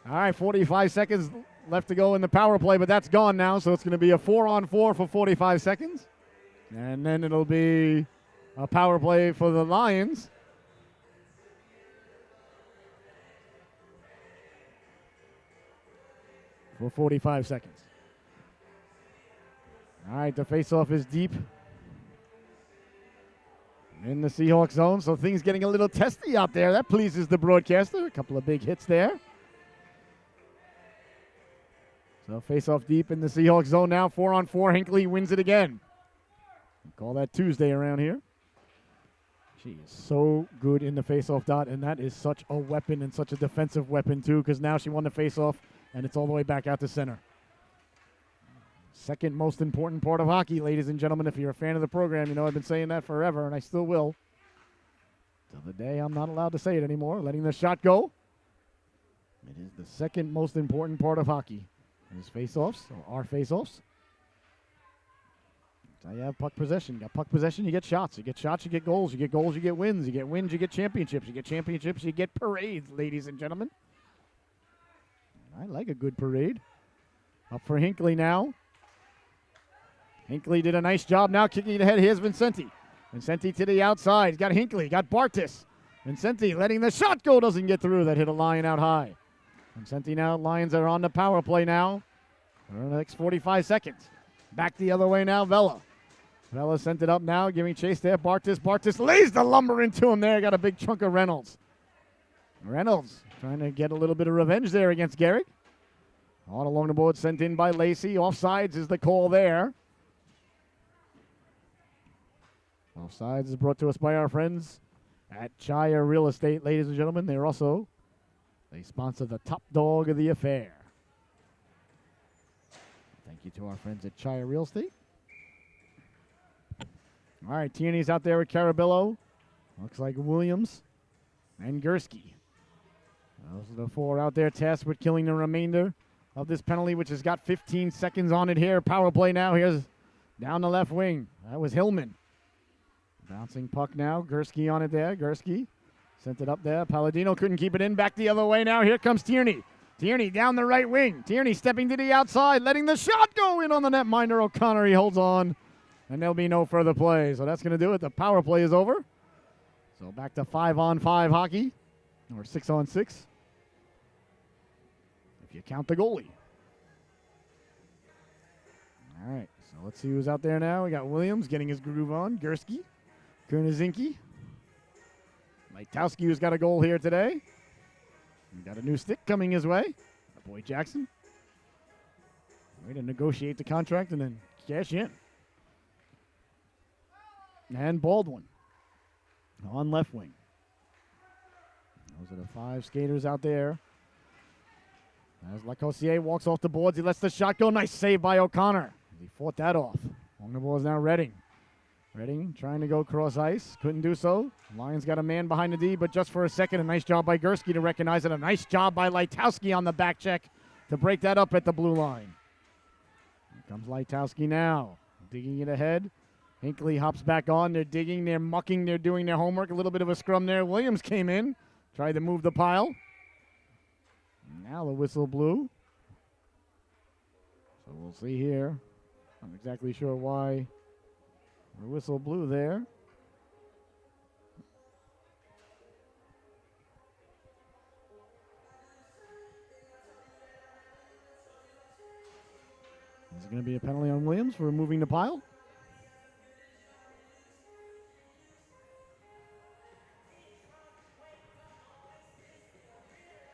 All right, 45 seconds left to go in the power play, but that's gone now, so it's going to be a 4-on-4 for 45 seconds. And then it'll be a power play for the Lions. For 45 seconds. All right, the faceoff is deep in the Seahawks zone, so things getting a little testy out there. That pleases the broadcaster. A couple of big hits there. So faceoff deep in the Seahawks zone now. 4-on-4. Hinckley wins it again. We call that Tuesday around here. She is so good in the faceoff dot, and that is such a weapon and such a defensive weapon too, because now she won the faceoff, and it's all the way back out to center. Second most important part of hockey, ladies and gentlemen. If you're a fan of the program, you know I've been saying that forever, and I still will. Till the day I'm not allowed to say it anymore. Letting the shot go. It is the second most important part of hockey. Is face-offs, or our face-offs. So you have puck possession. You got puck possession, you get shots. You get shots, you get goals. You get goals, you get wins. You get wins, you get championships. You get championships, you get parades, ladies and gentlemen. I like a good parade. Up for Hinckley now. Hinckley did a nice job now kicking it ahead. Here's Vincenti. Vincenti to the outside. He's got Hinckley. Got Bartis. Vincenti letting the shot go. Doesn't get through. That hit a line out high. Vincenti now, Lions are on the power play now for the next 45 seconds. Back the other way now, Vela. Vela sent it up now, giving chase there. Bartis lays the lumber into him there. Got a big chunk of Reynolds. Reynolds trying to get a little bit of revenge there against Garrick. On along the board, sent in by Lacey. Offsides is the call there. Offsides is brought to us by our friends at Chaya Real Estate, ladies and gentlemen. They sponsor the top dog of the affair. Thank you to our friends at Chaya Real Estate. All right, Tierney's out there with Carabillo. Looks like Williams and Gursky. Those are the four out there tasked with killing the remainder of this penalty, which has got 15 seconds on it here. Power play now. Here's down the left wing. That was Hillman. Bouncing puck now. Gursky on it there. Gursky sent it up there. Palladino couldn't keep it in. Back the other way now. Here comes Tierney. Tierney down the right wing. Tierney stepping to the outside, letting the shot go in on the netminder. O'Connor, he holds on, and there'll be no further play. So that's going to do it. The power play is over. So back to 5-on-5 hockey, or 6-on-6, if you count the goalie. All right, so let's see who's out there now. We got Williams getting his groove on. Gursky, Kurnazinski, Lightowski, who's got a goal here today. We got a new stick coming his way. Our boy Jackson. Way to negotiate the contract and then cash in. And Baldwin on left wing. Those are the five skaters out there. As Lacossiere walks off the boards, he lets the shot go. Nice save by O'Connor. He fought that off. On the ball is now Redding. Redding trying to go cross ice. Couldn't do so. Lions got a man behind the D, but just for a second. A nice job by Gursky to recognize it. A nice job by Lightowski on the back check to break that up at the blue line. Here comes Lightowski now. Digging it ahead. Hinckley hops back on. They're digging. They're mucking. They're doing their homework. A little bit of a scrum there. Williams came in. Tried to move the pile. Now the whistle blew. So we'll see here. I'm not exactly sure why the whistle blew there. Is it going to be a penalty on Williams for removing the pile?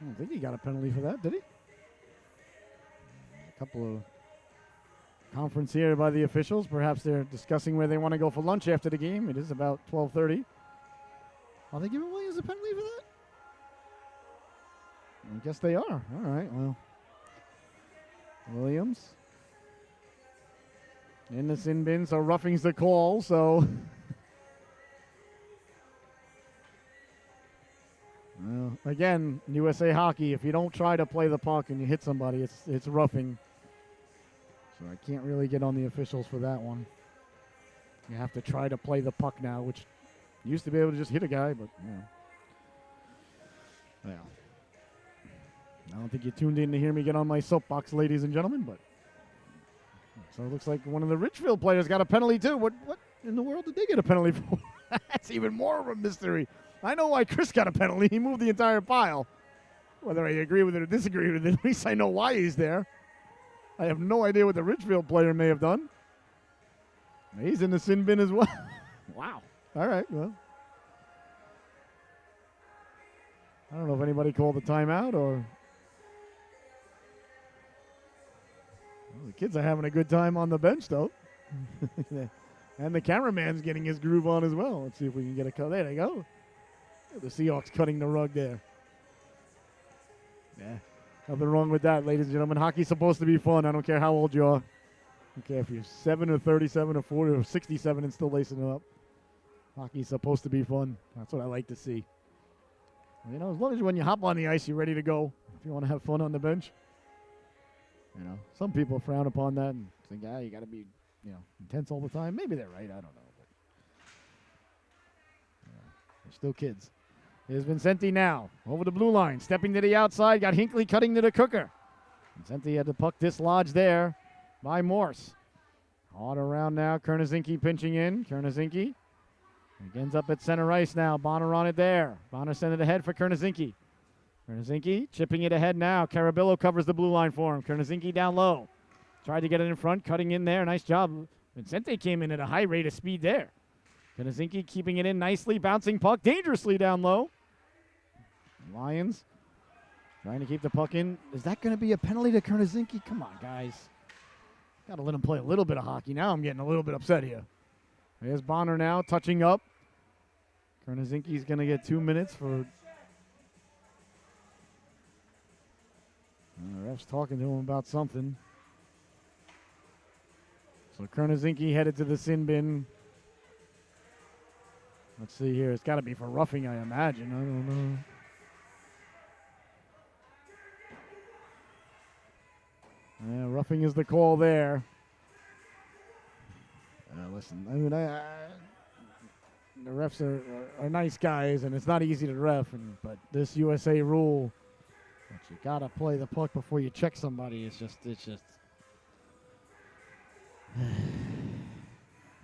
I don't think he got a penalty for that, did he? A couple of conference here by the officials. Perhaps they're discussing where they want to go for lunch after the game. It is about 12:30. Are they giving Williams a penalty for that? I guess they are. All right, well. Williams in the sin bin, so roughing's the call, so. Well, again, USA Hockey, if you don't try to play the puck and you hit somebody, it's roughing. So I can't really get on the officials for that one. You have to try to play the puck now, which used to be able to just hit a guy, but, yeah. I don't think you tuned in to hear me get on my soapbox, ladies and gentlemen, but so it looks like one of the Ridgefield players got a penalty too. What in the world did they get a penalty for? That's even more of a mystery. I know why Chris got a penalty. He moved the entire pile. Whether I agree with it or disagree with it, at least I know why he's there. I have no idea what the Ridgefield player may have done. He's in the sin bin as well. Wow. All right, well. I don't know if anybody called the timeout or... Well, the kids are having a good time on the bench, though. And the cameraman's getting his groove on as well. Let's see if we can get a cut. There they go. The Seahawks cutting the rug there. Yeah, nothing wrong with that, ladies and gentlemen. Hockey's supposed to be fun. I don't care how old you are. I don't care if you're 7 or 37 or 40 or 67 and still lacing it up. Hockey's supposed to be fun. That's what I like to see. You know, as long as when you hop on the ice, you're ready to go. If you want to have fun on the bench. You know, some people frown upon that and think, you got to be, intense all the time. Maybe they're right. I don't know. But, they're still kids. Here's Vincenti now, over the blue line, stepping to the outside, got Hinckley cutting to the cooker. Vincenti had the puck dislodged there by Morse. Hard around now, Kurnazinski pinching in. Kurnazinski ends up at center ice now. Bonner on it there. Bonner sent it ahead for Kurnazinski. Kernazinski chipping it ahead now. Carabillo covers the blue line for him. Kernazinski down low. Tried to get it in front, cutting in there. Nice job. Vincente came in at a high rate of speed there. Kernazinski keeping it in nicely. Bouncing puck dangerously down low. Lions trying to keep the puck in. Is that going to be a penalty to Kernazinski? Come on, guys. Got to let him play a little bit of hockey. Now I'm getting a little bit upset here. There's Bonner now touching up. Kernazinski's going to get 2 minutes for... the ref's talking to him about something. So Kernazinski headed to the sin bin. Let's see here. It's got to be for roughing, I imagine. I don't know. Yeah, roughing is the call there. Listen, I mean, the refs are nice guys, and it's not easy to ref. But this USA rule, that you gotta play the puck before you check somebody, it's just.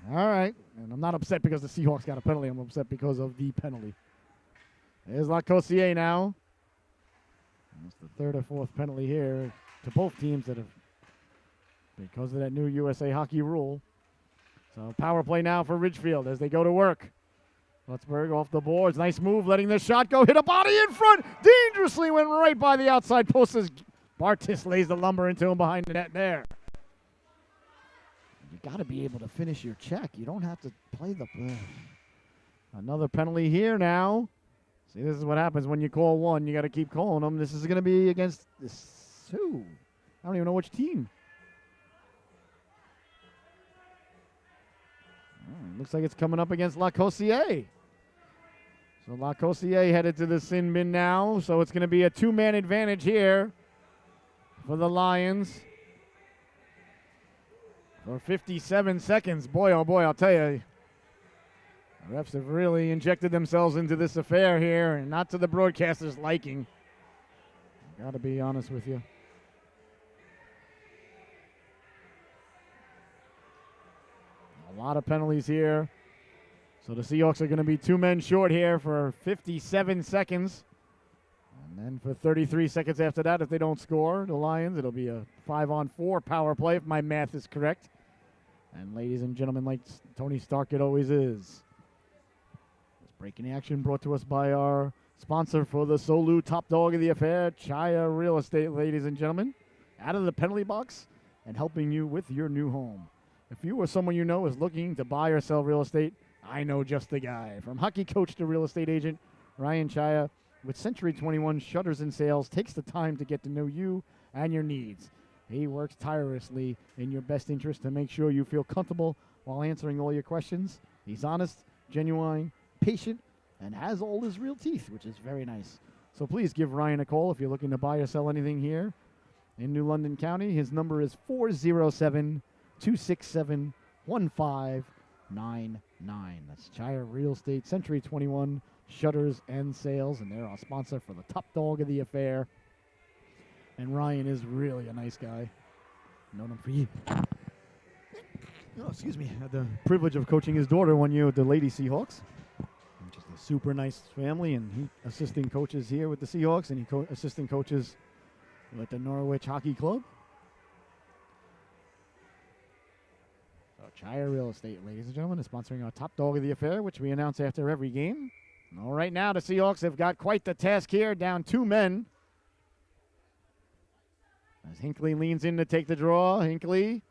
All right, and I'm not upset because the Seahawks got a penalty. I'm upset because of the penalty. There's Lacossiere now. That's the third or fourth penalty here to both teams that have, because of that new USA hockey rule. So power play now for Ridgefield as they go to work. Lutzberg off the boards. Nice move, letting the shot go. Hit a body in front. Dangerously went right by the outside post as Bartis lays the lumber into him behind the net there. You got to be able to finish your check. You don't have to play the... Another penalty here now. See, this is what happens when you call one. You got to keep calling them. This is going to be against this who? I don't even know which team. Looks like it's coming up against Lacossiere. So Lacossiere headed to the sin bin now. So it's going to be a two-man advantage here for the Lions. For 57 seconds. Boy, oh boy, I'll tell you. The refs have really injected themselves into this affair here, and not to the broadcaster's liking. Got to be honest with you. A lot of penalties here. So the Seahawks are going to be two men short here for 57 seconds. And then for 33 seconds after that, if they don't score, the Lions, it'll be a 5-on-4 power play, if my math is correct. And ladies and gentlemen, like Tony Stark, it always is. This breaking action brought to us by our sponsor for the Solu top dog of the affair, Chaya Real Estate, ladies and gentlemen. Out of the penalty box and helping you with your new home. If you or someone you know is looking to buy or sell real estate, I know just the guy. From hockey coach to real estate agent, Ryan Chaya, with Century 21 Shutters and Sales, takes the time to get to know you and your needs. He works tirelessly in your best interest to make sure you feel comfortable while answering all your questions. He's honest, genuine, patient, and has all his real teeth, which is very nice. So please give Ryan a call if you're looking to buy or sell anything here in New London County. His number is 407-267-1599. That's Chaya Real Estate, Century 21 Shutters and Sales, and they're our sponsor for the top dog of the affair. And Ryan is really a nice guy. Known him for years. Oh, excuse me. Had the privilege of coaching his daughter 1 year with the Lady Seahawks. Just a super nice family, and he assistant coaches here with the Seahawks, and he assistant coaches with the Norwich Hockey Club. So Chaya Real Estate, ladies and gentlemen, is sponsoring our top dog of the affair, which we announce after every game. All right, now the Seahawks have got quite the task here, down two men. As Hinckley leans in to take the draw, Hinckley,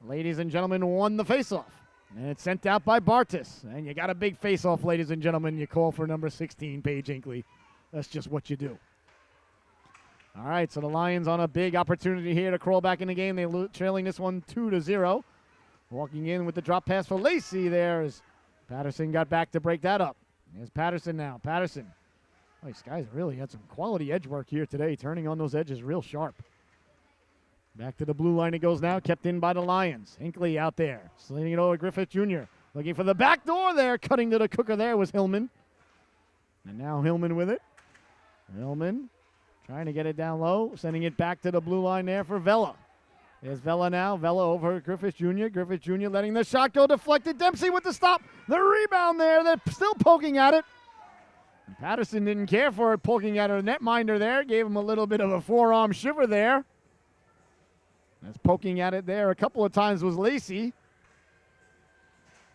ladies and gentlemen, won the faceoff. And it's sent out by Bartis. And you got a big faceoff, ladies and gentlemen. You call for number 16, Paige Hinckley. That's just what you do. All right, so the Lions on a big opportunity here to crawl back in the game. They're trailing this one 2-0. Walking in with the drop pass for Lacey there as Patterson got back to break that up. There's Patterson now. Patterson. Oh, these guys really had some quality edge work here today, turning on those edges real sharp. Back to the blue line it goes now, kept in by the Lions. Hinckley out there, slinging it over Griffith Jr. Looking for the back door there, cutting to the cooker there was Hillman. And now Hillman with it. Hillman trying to get it down low, sending it back to the blue line there for Vela. There's Vela now. Vela over Griffith Jr. Griffith Jr. letting the shot go deflected. Dempsey with the stop. The rebound there. They're still poking at it. And Patterson didn't care for it, poking at her netminder there. Gave him a little bit of a forearm shiver there. That's poking at it there a couple of times was Lacey.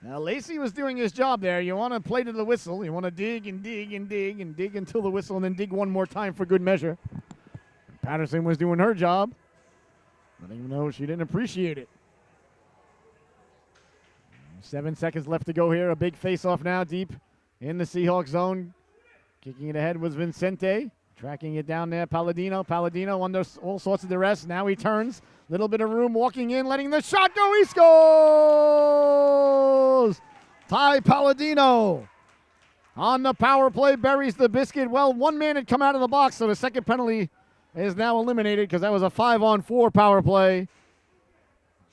Now, Lacey was doing his job there. You want to play to the whistle. You want to dig and dig and dig and dig until the whistle and then dig one more time for good measure. Patterson was doing her job, letting him know she didn't appreciate it. 7 seconds left to go here. A big face-off now deep in the Seahawks zone. Kicking it ahead was Vincente. Tracking it down there, Palladino. Palladino under all sorts of duress. Now he turns. Little bit of room, walking in, letting the shot go. He scores! Ty Palladino on the power play buries the biscuit. Well, one man had come out of the box, so the second penalty is now eliminated because that was a 5-on-4 power play.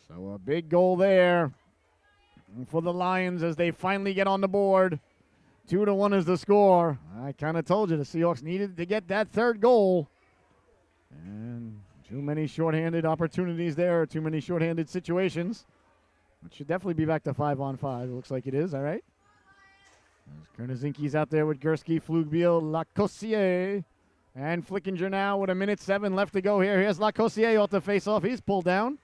So a big goal there for the Lions as they finally get on the board. 2-1 is the score. I kind of told you the Seahawks needed to get that third goal. And too many shorthanded opportunities there, too many shorthanded situations. It should definitely be back to 5-on-5. It looks like it is, all right. Kernazinki's out there with Gursky, Flugbiel, Lacossiere, and Flickinger now with 1:07 left to go here. Here's Lacossiere off the face-off. He's pulled down.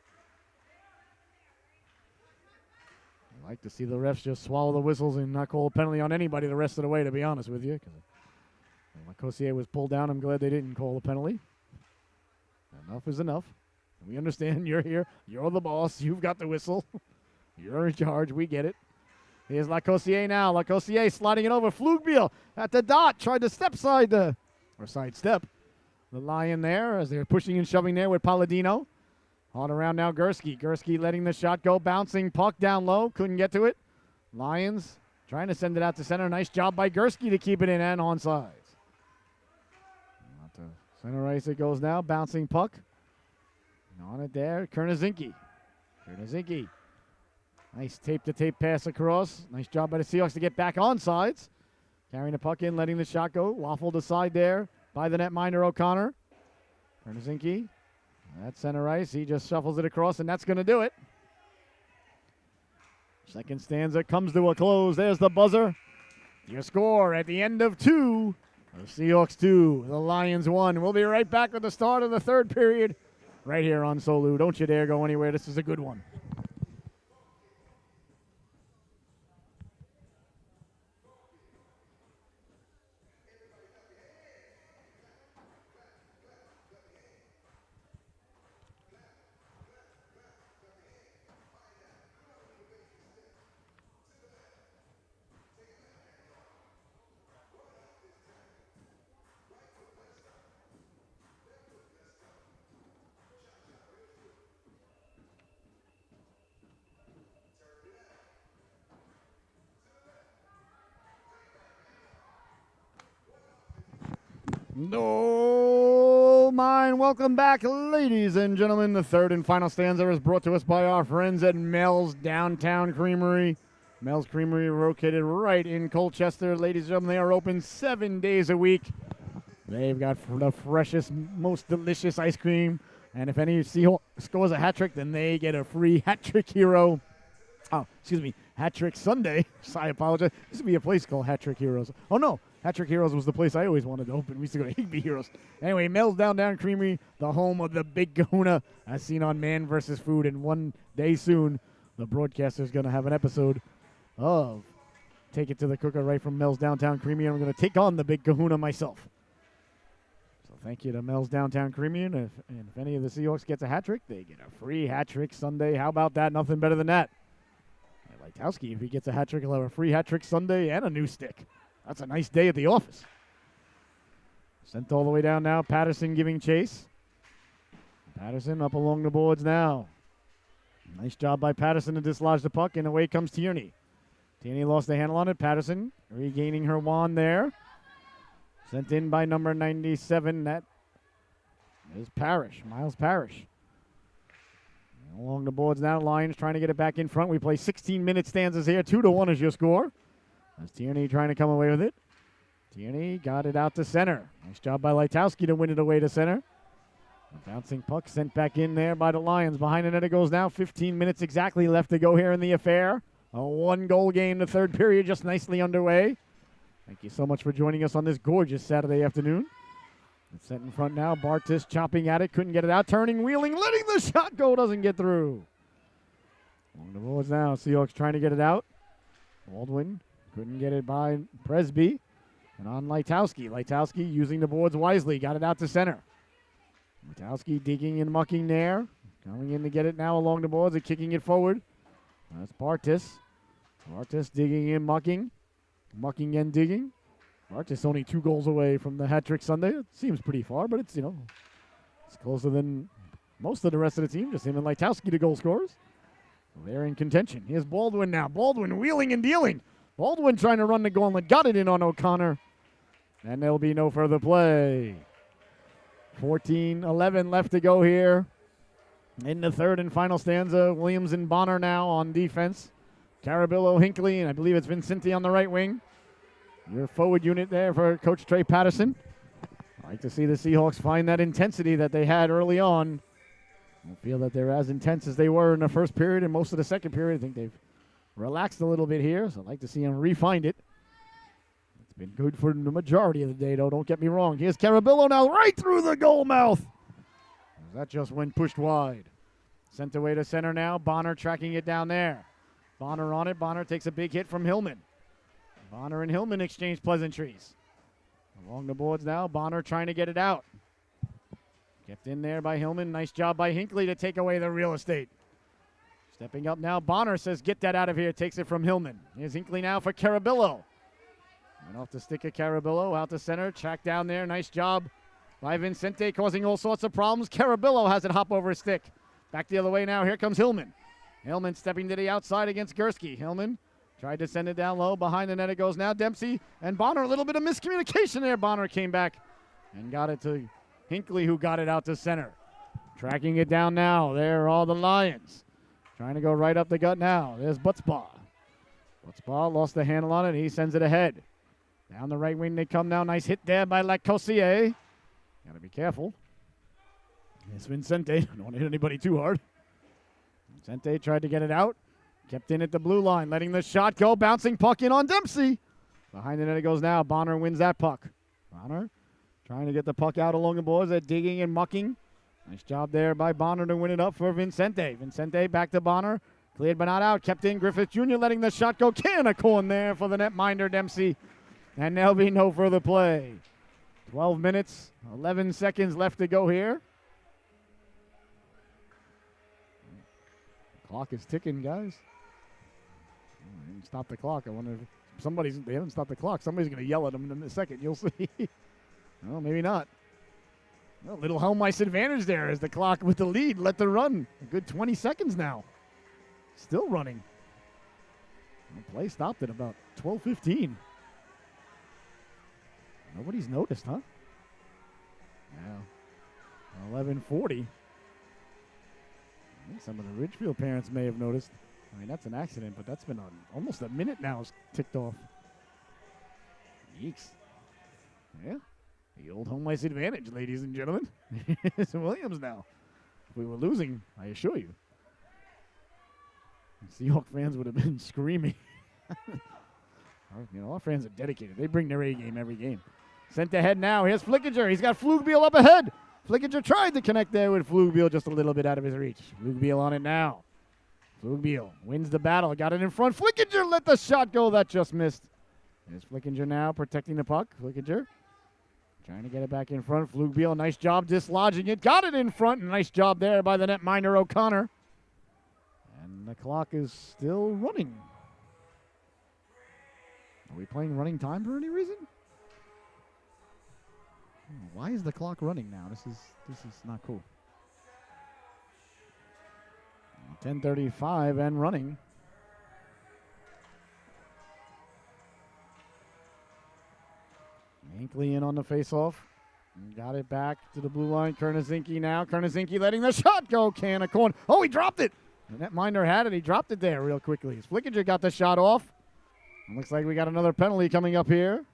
I like to see the refs just swallow the whistles and not call a penalty on anybody the rest of the way, to be honest with you. Lacossiere was pulled down. I'm glad they didn't call a penalty. Enough is enough. We understand you're here. You're the boss. You've got the whistle. You're in charge. We get it. Here's Lacossiere now. Lacossiere sliding it over. Flugbiel at the dot. Tried to sidestep the Lion there as they're pushing and shoving there with Palladino. On around now, Gursky. Gursky letting the shot go. Bouncing puck down low. Couldn't get to it. Lions trying to send it out to center. Nice job by Gursky to keep it in and onside. Center ice it goes now. Bouncing puck. And on it there, Kernazinki. Nice tape-to-tape pass across. Nice job by the Seahawks to get back on sides. Carrying the puck in, letting the shot go. Waffled aside there by the netminder O'Connor. Kernazinki. That's center ice. He just shuffles it across, and that's going to do it. Second stanza comes to a close. There's the buzzer. Your score at the end of 2. The Seahawks 2, the Lions 1. We'll be right back with the start of the third period right here on Solu. Don't you dare go anywhere. This is a good one. No mind. Welcome back, ladies and gentlemen. The third and final stanza is brought to us by our friends at Mel's Downtown Creamery. Mel's Creamery located right in Colchester. Ladies and gentlemen, they are open 7 days a week. They've got the freshest, most delicious ice cream. And if any Seahawks scores a hat trick, then they get a free hat trick hero. Oh, excuse me, hat trick Sunday. I apologize. This would be a place called Hat Trick Heroes. Oh, no. Hat Trick Heroes was the place I always wanted to open. We used to go to Higby Heroes. Anyway, Mel's Downtown Creamery, the home of the Big Kahuna, as seen on Man vs. Food. And one day soon, the broadcaster's going to have an episode of Take It to the Cooker right from Mel's Downtown Creamery. And I'm going to take on the Big Kahuna myself. So thank you to Mel's Downtown Creamery. And if any of the Seahawks gets a hat trick, they get a free hat trick Sunday. How about that? Nothing better than that. And Lightowski, if he gets a hat trick, he'll have a free hat trick Sunday and a new stick. That's a nice day at the office. Sent all the way down now. Patterson giving chase. Patterson up along the boards now. Nice job by Patterson to dislodge the puck, and away comes Tierney. Tierney lost the handle on it. Patterson regaining her wand there. Sent in by number 97. That is Parrish, Miles Parrish. Along the boards now. Lions trying to get it back in front. We play 16-minute stanzas here. 2-1 is your score. That's Tierney trying to come away with it. Tierney got it out to center. Nice job by Lightowski to win it away to center. A bouncing puck sent back in there by the Lions. Behind the net it goes now. 15 minutes exactly left to go here in the affair. A one-goal game, the third period just nicely underway. Thank you so much for joining us on this gorgeous Saturday afternoon. It's set in front now. Bartis chopping at it. Couldn't get it out. Turning, wheeling, letting the shot go. Doesn't get through. Along the boards now. Seahawks trying to get it out. Baldwin couldn't get it by Presby. And on Lightowski. Lightowski using the boards wisely. Got it out to center. Lightowski digging and mucking there. Going in to get it now along the boards and kicking it forward. That's Bartis. Bartis digging in, mucking. Mucking and digging. Bartis only 2 goals away from the hat trick Sunday. It seems pretty far, but it's, it's closer than most of the rest of the team. Just him and Lightowski, the goal scorers. They're in contention. Here's Baldwin now. Baldwin wheeling and dealing. Baldwin trying to run the gauntlet. Got it in on O'Connor. And there'll be no further play. 14-11 left to go here. In the third and final stanza, Williams and Bonner now on defense. Carabillo, Hinckley, and I believe it's Vincenti on the right wing. Your forward unit there for Coach Trey Patterson. I like to see the Seahawks find that intensity that they had early on. I feel that they're as intense as they were in the first period and most of the second period. I think they've relaxed a little bit here, so I'd like to see them re-find it. It's been good for the majority of the day, though. Don't get me wrong. Here's Carabillo now right through the goal mouth. That just went pushed wide. Sent away to center now. Bonner tracking it down there. Bonner on it. Bonner takes a big hit from Hillman. Bonner and Hillman exchange pleasantries. Along the boards now. Bonner trying to get it out. Kept in there by Hillman. Nice job by Hinckley to take away the real estate. Stepping up now. Bonner says, get that out of here. Takes it from Hillman. Here's Hinckley now for Carabillo. Went off the stick of Carabillo. Out to center. Track down there. Nice job by Vincente, causing all sorts of problems. Carabillo has it hop over his stick. Back the other way now. Here comes Hillman. Hillman stepping to the outside against Gursky. Hillman tried to send it down low. Behind the net it goes now. Dempsey and Bonner. A little bit of miscommunication there. Bonner came back and got it to Hinckley, who got it out to center. Tracking it down now. There are all the Lions. Trying to go right up the gut now. There's Butzbaugh. Butzbaugh lost the handle on it. He sends it ahead. Down the right wing they come now. Nice hit there by Lacossier. Got to be careful. It's Vincente. Don't want to hit anybody too hard. Vincente tried to get it out. Kept in at the blue line, letting the shot go. Bouncing puck in on Dempsey. Behind the net it goes now. Bonner wins that puck. Bonner trying to get the puck out along the boards. They're digging and mucking. Nice job there by Bonner to win it up for Vincente. Vincente back to Bonner. Cleared but not out. Kept in Griffith Jr. letting the shot go. Can of corn there for the netminder Dempsey. And there'll be no further play. 12 minutes, 11 seconds left to go here. The clock is ticking, guys. They didn't stop the clock. I wonder if they haven't stopped the clock. Somebody's going to yell at them in a second. You'll see. Well, maybe not. Well, little home ice advantage there as the clock with the lead let the run. A good 20 seconds now. Still running. The play stopped at about 12:15. Nobody's noticed, huh? Yeah. 11:40. I think some of the Ridgefield parents may have noticed. I mean, that's an accident, but that's been almost a minute now ticked off. Yeeks. Yeah. The old home ice advantage, ladies and gentlemen. It's Williams now. If we were losing, I assure you, Seahawks fans would have been screaming. Our fans are dedicated. They bring their A game every game. Sent ahead now. Here's Flickinger. He's got Flugbiel up ahead. Flickinger tried to connect there with Flugbiel just a little bit out of his reach. Flugbiel on it now. Flugbiel wins the battle. Got it in front. Flickinger let the shot go. That just missed. There's Flickinger now protecting the puck. Flickinger trying to get it back in front. Flugbiel, nice job dislodging it. Got it in front. Nice job there by the netminder O'Connor. And the clock is still running. Are we playing running time for any reason? Why is the clock running now? This is not cool. 10:35 and running. Hinckley in on the faceoff. Got it back to the blue line. Kernazinski now. Kernazinski letting the shot go. Can of corn. Oh, he dropped it. The netminder had it. He dropped it there real quickly. Flickinger got the shot off. It looks like we got another penalty coming up here.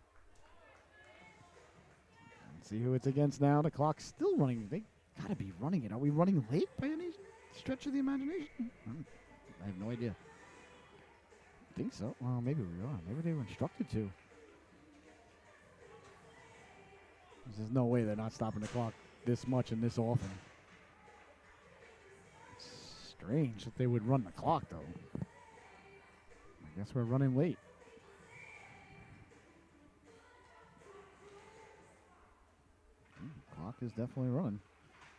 Let's see who it's against now. The clock's still running. They got to be running it. Are we running late by any stretch of the imagination? I have no idea. I think so. Well, maybe we are. Maybe they were instructed to. There's no way they're not stopping the clock this much and this often. It's strange that they would run the clock, though. I guess we're running late. Clock is definitely running.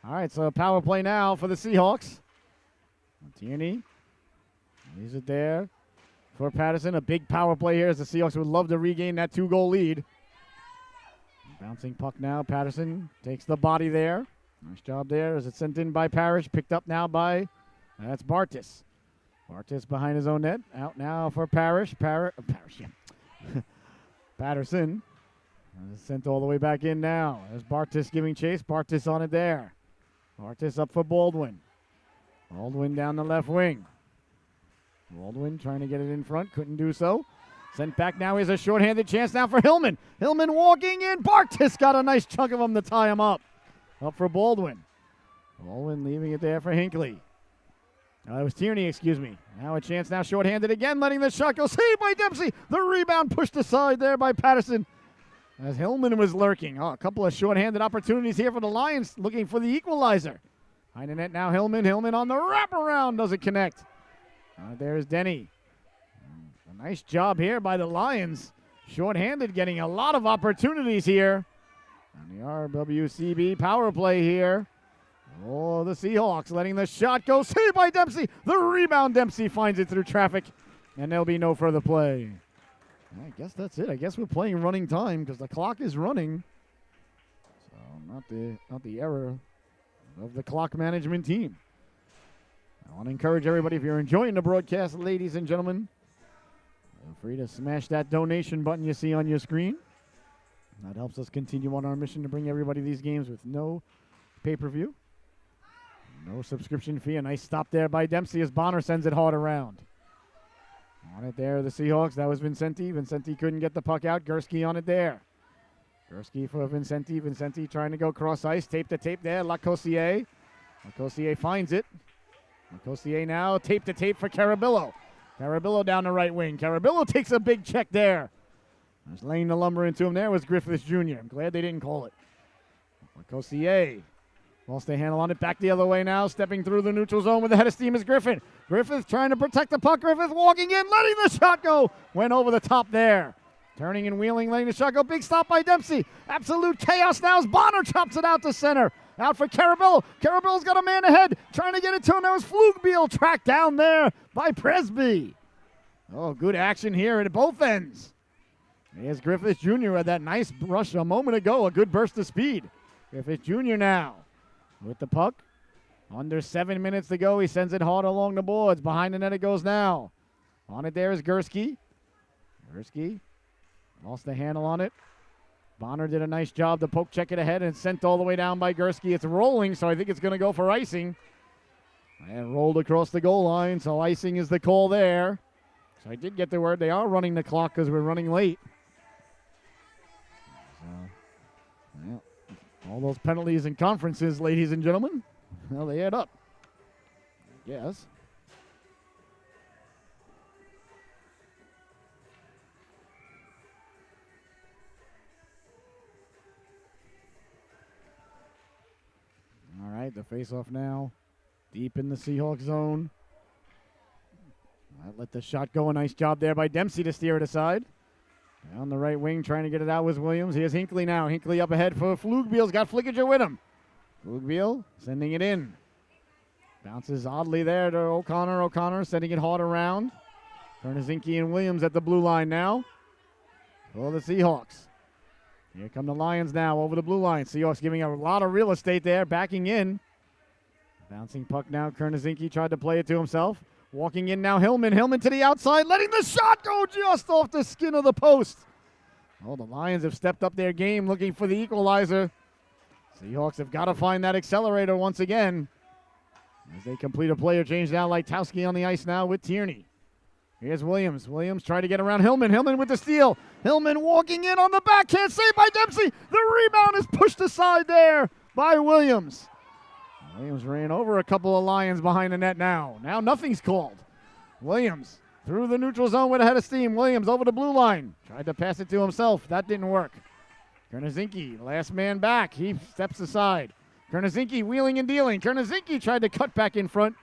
All right, so power play now for the Seahawks. Tierney leaves it there for Patterson. A big power play here as the Seahawks would love to regain that 2-goal lead. Bouncing puck now. Patterson takes the body there. Nice job there as it's sent in by Parrish. Picked up now by, that's Bartis. Bartis behind his own net. Out now for Parrish. Patterson. And it's sent all the way back in now. There's Bartis giving chase. Bartis on it there. Bartis up for Baldwin. Baldwin down the left wing. Baldwin trying to get it in front. Couldn't do so. Sent back now. Here's a shorthanded chance now for Hillman. Hillman walking in. Bartis got a nice chunk of him to tie him up. Up for Baldwin. Baldwin leaving it there for Hinckley. It was Tierney, excuse me. Now a chance now shorthanded again. Letting the shot go. Saved by Dempsey. The rebound pushed aside there by Patterson. As Hillman was lurking. A couple of shorthanded opportunities here for the Lions. Looking for the equalizer. Behind the net now Hillman. Hillman on the wraparound. Doesn't connect. There's Denny. A nice job here by the Lions. Shorthanded, getting a lot of opportunities here. And the RWCB power play here. Oh, the Seahawks letting the shot go. Saved by Dempsey. The rebound. Dempsey finds it through traffic. And there'll be no further play. I guess that's it. I guess we're playing running time because the clock is running. So not the error of the clock management team. I want to encourage everybody, if you're enjoying the broadcast, ladies and gentlemen, feel free to smash that donation button you see on your screen. That helps us continue on our mission to bring everybody these games with no pay-per-view, no subscription fee. A nice stop there by Dempsey as Bonner sends it hard around. On it there, the Seahawks. That was Vincenti. Vincenti couldn't get the puck out. Gursky on it there. Gursky for Vincenti. Vincenti trying to go cross ice. Tape to tape there. Lacossiere. Lacossiere finds it. Lacossiere now. Tape to tape for Carabillo. Carabillo down the right wing. Carabillo takes a big check there. Just laying the lumber into him there was Griffiths Jr. I'm glad they didn't call it. Lacossiere lost the handle on it. Back the other way now. Stepping through the neutral zone with the head of steam is Griffin. Griffith trying to protect the puck. Griffith walking in, letting the shot go. Went over the top there. Turning and wheeling, letting the shot go. Big stop by Dempsey. Absolute chaos now as Bonner chops it out to center. Out for Carabillo. Carabillo's got a man ahead. Trying to get it to him. That was Flugbiel tracked down there by Presby. Oh, good action here at both ends. Here's Griffith Jr. with that nice rush a moment ago. A good burst of speed. Griffith Jr. now with the puck. Under 7 minutes to go. He sends it hard along the boards. Behind the net it goes now. On it there is Gursky. Gursky lost the handle on it. Bonner did a nice job to poke check it ahead and sent all the way down by Gursky. It's rolling, so I think it's going to go for icing. And rolled across the goal line, so icing is the call there. So I did get the word they are running the clock because we're running late. So, yeah. All those penalties and conferences, ladies and gentlemen, well, they add up. Yes. All right, the face-off now. Deep in the Seahawks zone. Let the shot go. A nice job there by Dempsey to steer it aside. Down the right wing, trying to get it out was Williams. Here's Hinckley now. Hinckley up ahead for Flugbiel's got Flickinger with him. Flugbiel sending it in. Bounces oddly there to O'Connor. O'Connor sending it hard around. Kernazinski and Williams at the blue line now. For the Seahawks. Here come the Lions now over the blue line. Seahawks giving a lot of real estate there, backing in. Bouncing puck now. Kernazinski tried to play it to himself. Walking in now, Hillman. Hillman to the outside, letting the shot go just off the skin of the post. Oh, the Lions have stepped up their game looking for the equalizer. Seahawks have got to find that accelerator once again. As they complete a player change now, Lightowski on the ice now with Tierney. Here's Williams. Williams trying to get around Hillman. Hillman with the steal. Hillman walking in on the backhand, saved by Dempsey. The rebound is pushed aside there by Williams. Williams ran over a couple of Lions behind the net now. Now nothing's called. Williams through the neutral zone with a head of steam. Williams over the blue line. Tried to pass it to himself. That didn't work. Kernazinski, last man back. He steps aside. Kernazinski wheeling and dealing. Kernazinski tried to cut back in front.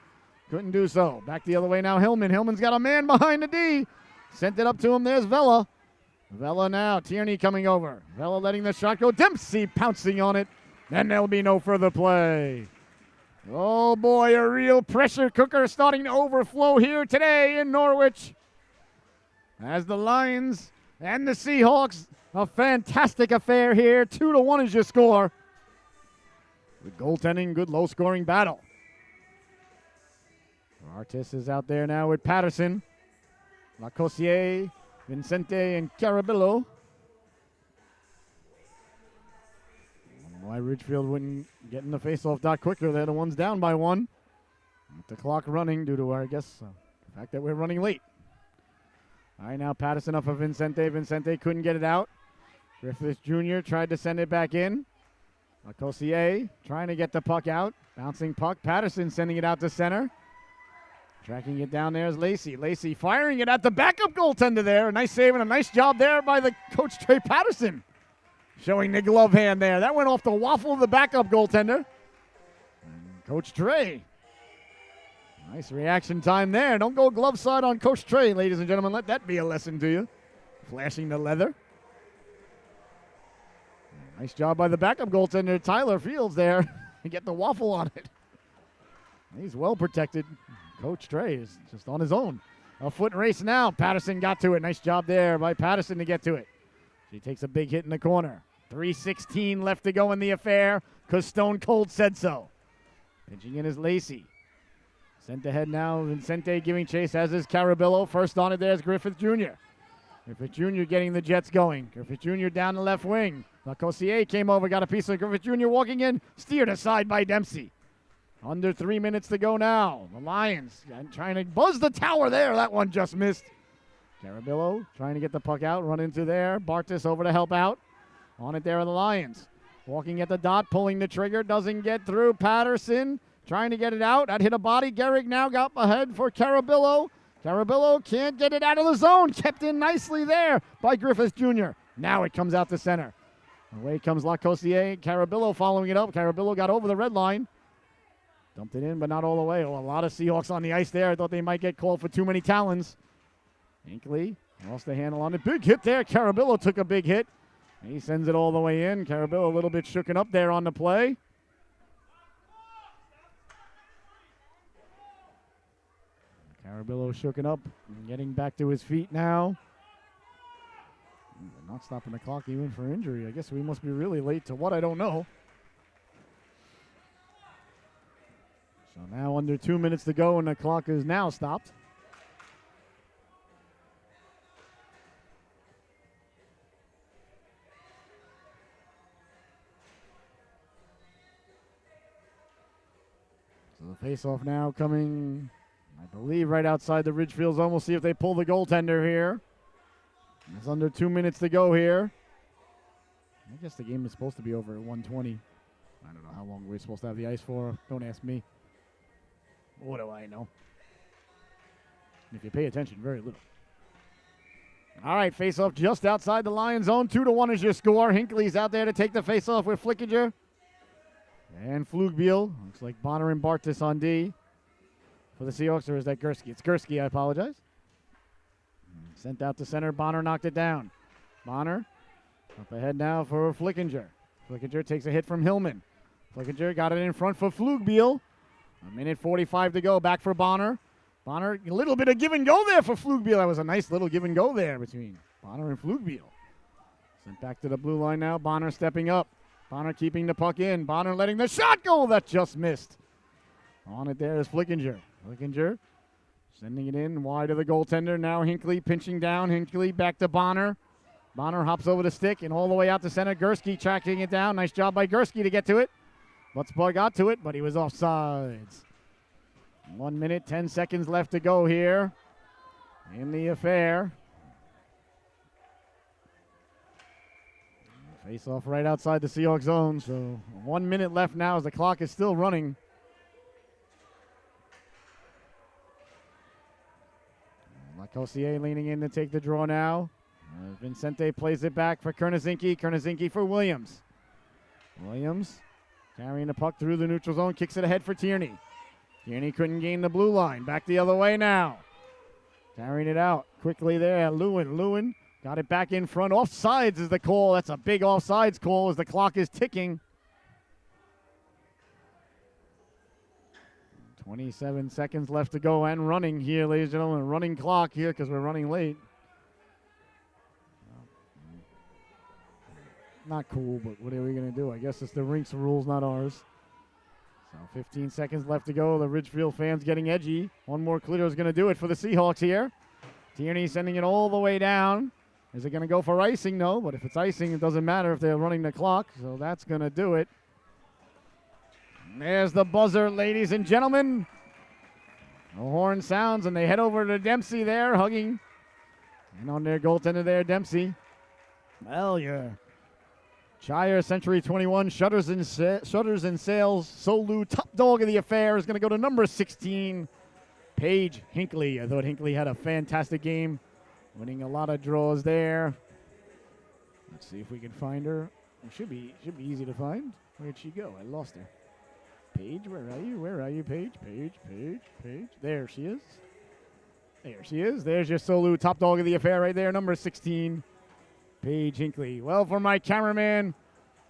Couldn't do so. Back the other way now, Hillman. Hillman's got a man behind the D. Sent it up to him. There's Vela. Vela now. Tierney coming over. Vela letting the shot go. Dempsey pouncing on it. And there'll be no further play. Oh, boy, a real pressure cooker starting to overflow here today in Norwich. As the Lions and the Seahawks, a fantastic affair here. 2-1 is your score. Good goaltending, good low-scoring battle. Artis is out there now with Patterson. Lacossiere, Vincente, and Carabillo. I don't know why Ridgefield wouldn't get in the faceoff dot quicker. They're the ones down by 1. With the clock running due to, the fact that we're running late. All right, now Patterson up for Vincente. Vincente couldn't get it out. Griffith Jr. tried to send it back in. Lacossiere trying to get the puck out. Bouncing puck. Patterson sending it out to center. Tracking it down there is Lacey. Lacey firing it at the backup goaltender there. A nice save and a nice job there by the coach Trey Patterson. Showing the glove hand there. That went off the waffle of the backup goaltender. And Coach Trey. Nice reaction time there. Don't go glove side on Coach Trey, ladies and gentlemen. Let that be a lesson to you. Flashing the leather. Nice job by the backup goaltender, Tyler Fields there. To get the waffle on it. He's well protected. Coach Trey is just on his own. A foot race now. Patterson got to it. Nice job there by Patterson to get to it. She takes a big hit in the corner. 3:16 left to go in the affair because Stone Cold said so. Pitching in is Lacey. Sent ahead now. Vincente giving chase, as is Carabillo. First on it, there's Griffith Jr. Griffith Jr. getting the Jets going. Griffith Jr. down the left wing. Lacossiere came over, got a piece of Griffith Jr. walking in. Steered aside by Dempsey. Under 3 minutes to go now. The Lions trying to buzz the tower there. That one just missed. Carabillo trying to get the puck out. Run into there. Bartis over to help out. On it there are the Lions. Walking at the dot. Pulling the trigger. Doesn't get through. Patterson trying to get it out. That hit a body. Gehrig now got ahead for Carabillo. Carabillo can't get it out of the zone. Kept in nicely there by Griffith Jr. Now it comes out to center. Away comes Lacossiere. Carabillo following it up. Carabillo got over the red line. Dumped it in, but not all the way. Oh, a lot of Seahawks on the ice there. I thought they might get called for too many talons. Hinkley lost the handle on it. Big hit there. Carabillo took a big hit. He sends it all the way in. Carabillo a little bit shooken up there on the play. Carabillo shooken up and getting back to his feet now. They're not stopping the clock even for injury. I guess we must be really late to what, I don't know. So now under 2 minutes to go, and the clock is now stopped. So the face-off now coming, I believe, right outside the Ridgefield zone. We'll see if they pull the goaltender here. It's under 2 minutes to go here. I guess the game is supposed to be over at 1:20. I don't know how long we're supposed to have the ice for. Don't ask me. What do I know? If you pay attention, very little. All right, face-off just outside the Lions zone. 2-1 is your score. Hinkley's out there to take the face-off with Flickinger. And Flugbiel. Looks like Bonner and Bartis on D. For the Seahawks, or is that Gursky? It's Gursky, I apologize. Sent out to center. Bonner knocked it down. Bonner up ahead now for Flickinger. Flickinger takes a hit from Hillman. Flickinger got it in front for Flugbiel. 1:45 to go. Back for Bonner. Bonner, a little bit of give and go there for Flugbiel. That was a nice little give and go there between Bonner and Flugbiel. Sent back to the blue line now. Bonner stepping up. Bonner keeping the puck in. Bonner letting the shot go. That just missed. On it there is Flickinger. Flickinger sending it in wide of the goaltender. Now Hinkley pinching down. Hinkley back to Bonner. Bonner hops over the stick and all the way out to center. Gursky tracking it down. Nice job by Gursky to get to it. Butzbar got to it, but he was offsides. 1 minute, 10 seconds left to go here in the affair. Face off right outside the Seahawks zone, so 1 minute left now as the clock is still running. Lacossiere leaning in to take the draw now. Vincente plays it back for Kernazinski. Kernazinski for Williams. Williams carrying the puck through the neutral zone, kicks it ahead for Tierney. Tierney couldn't gain the blue line. Back the other way now. Carrying it out quickly there. Lewin got it back in front. Offsides is the call. That's a big offsides call as the clock is ticking. 27 seconds left to go and running here, ladies and gentlemen. Running clock here because we're running late. Not cool, but what are we going to do? I guess it's the rink's rules, not ours. So 15 seconds left to go. The Ridgefield fans getting edgy. One more clear is going to do it for the Seahawks here. Tierney sending it all the way down. Is it going to go for icing? No, but if it's icing, it doesn't matter if they're running the clock. So that's going to do it. And there's the buzzer, ladies and gentlemen. The horn sounds, and they head over to Dempsey there, hugging. And on their goaltender there, Dempsey. Well, yeah. Shire, Century 21, Shutters and Sales, Solu, top dog of the affair, is going to go to number 16, Paige Hinckley. I thought Hinckley had a fantastic game, winning a lot of draws there. Let's see if we can find her. It should be easy to find. Where'd she go? I lost her. Paige, where are you? Where are you, Paige? Paige. There she is. There she is. There's your Solu, top dog of the affair right there, number 16. Paige Hinckley. Well, for my cameraman,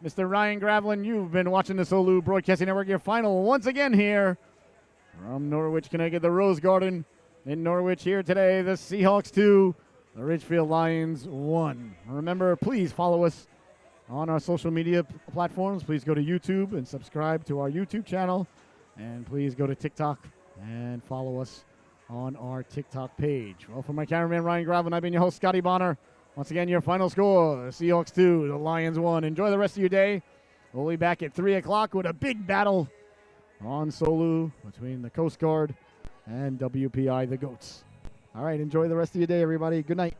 Mr. Ryan Gravelin, you've been watching the Solu Broadcasting Network. Your final once again here from Norwich, Connecticut, the Rose Garden in Norwich here today. The Seahawks 2, the Ridgefield Lions 1. Remember, please follow us on our social media platforms. Please go to YouTube and subscribe to our YouTube channel. And please go to TikTok and follow us on our TikTok page. Well, for my cameraman, Ryan Gravelin, I've been your host, Scotty Bonner. Once again, your final score, the Seahawks 2, the Lions 1. Enjoy the rest of your day. We'll be back at 3 o'clock with a big battle on Solu between the Coast Guard and WPI, the Goats. All right, enjoy the rest of your day, everybody. Good night.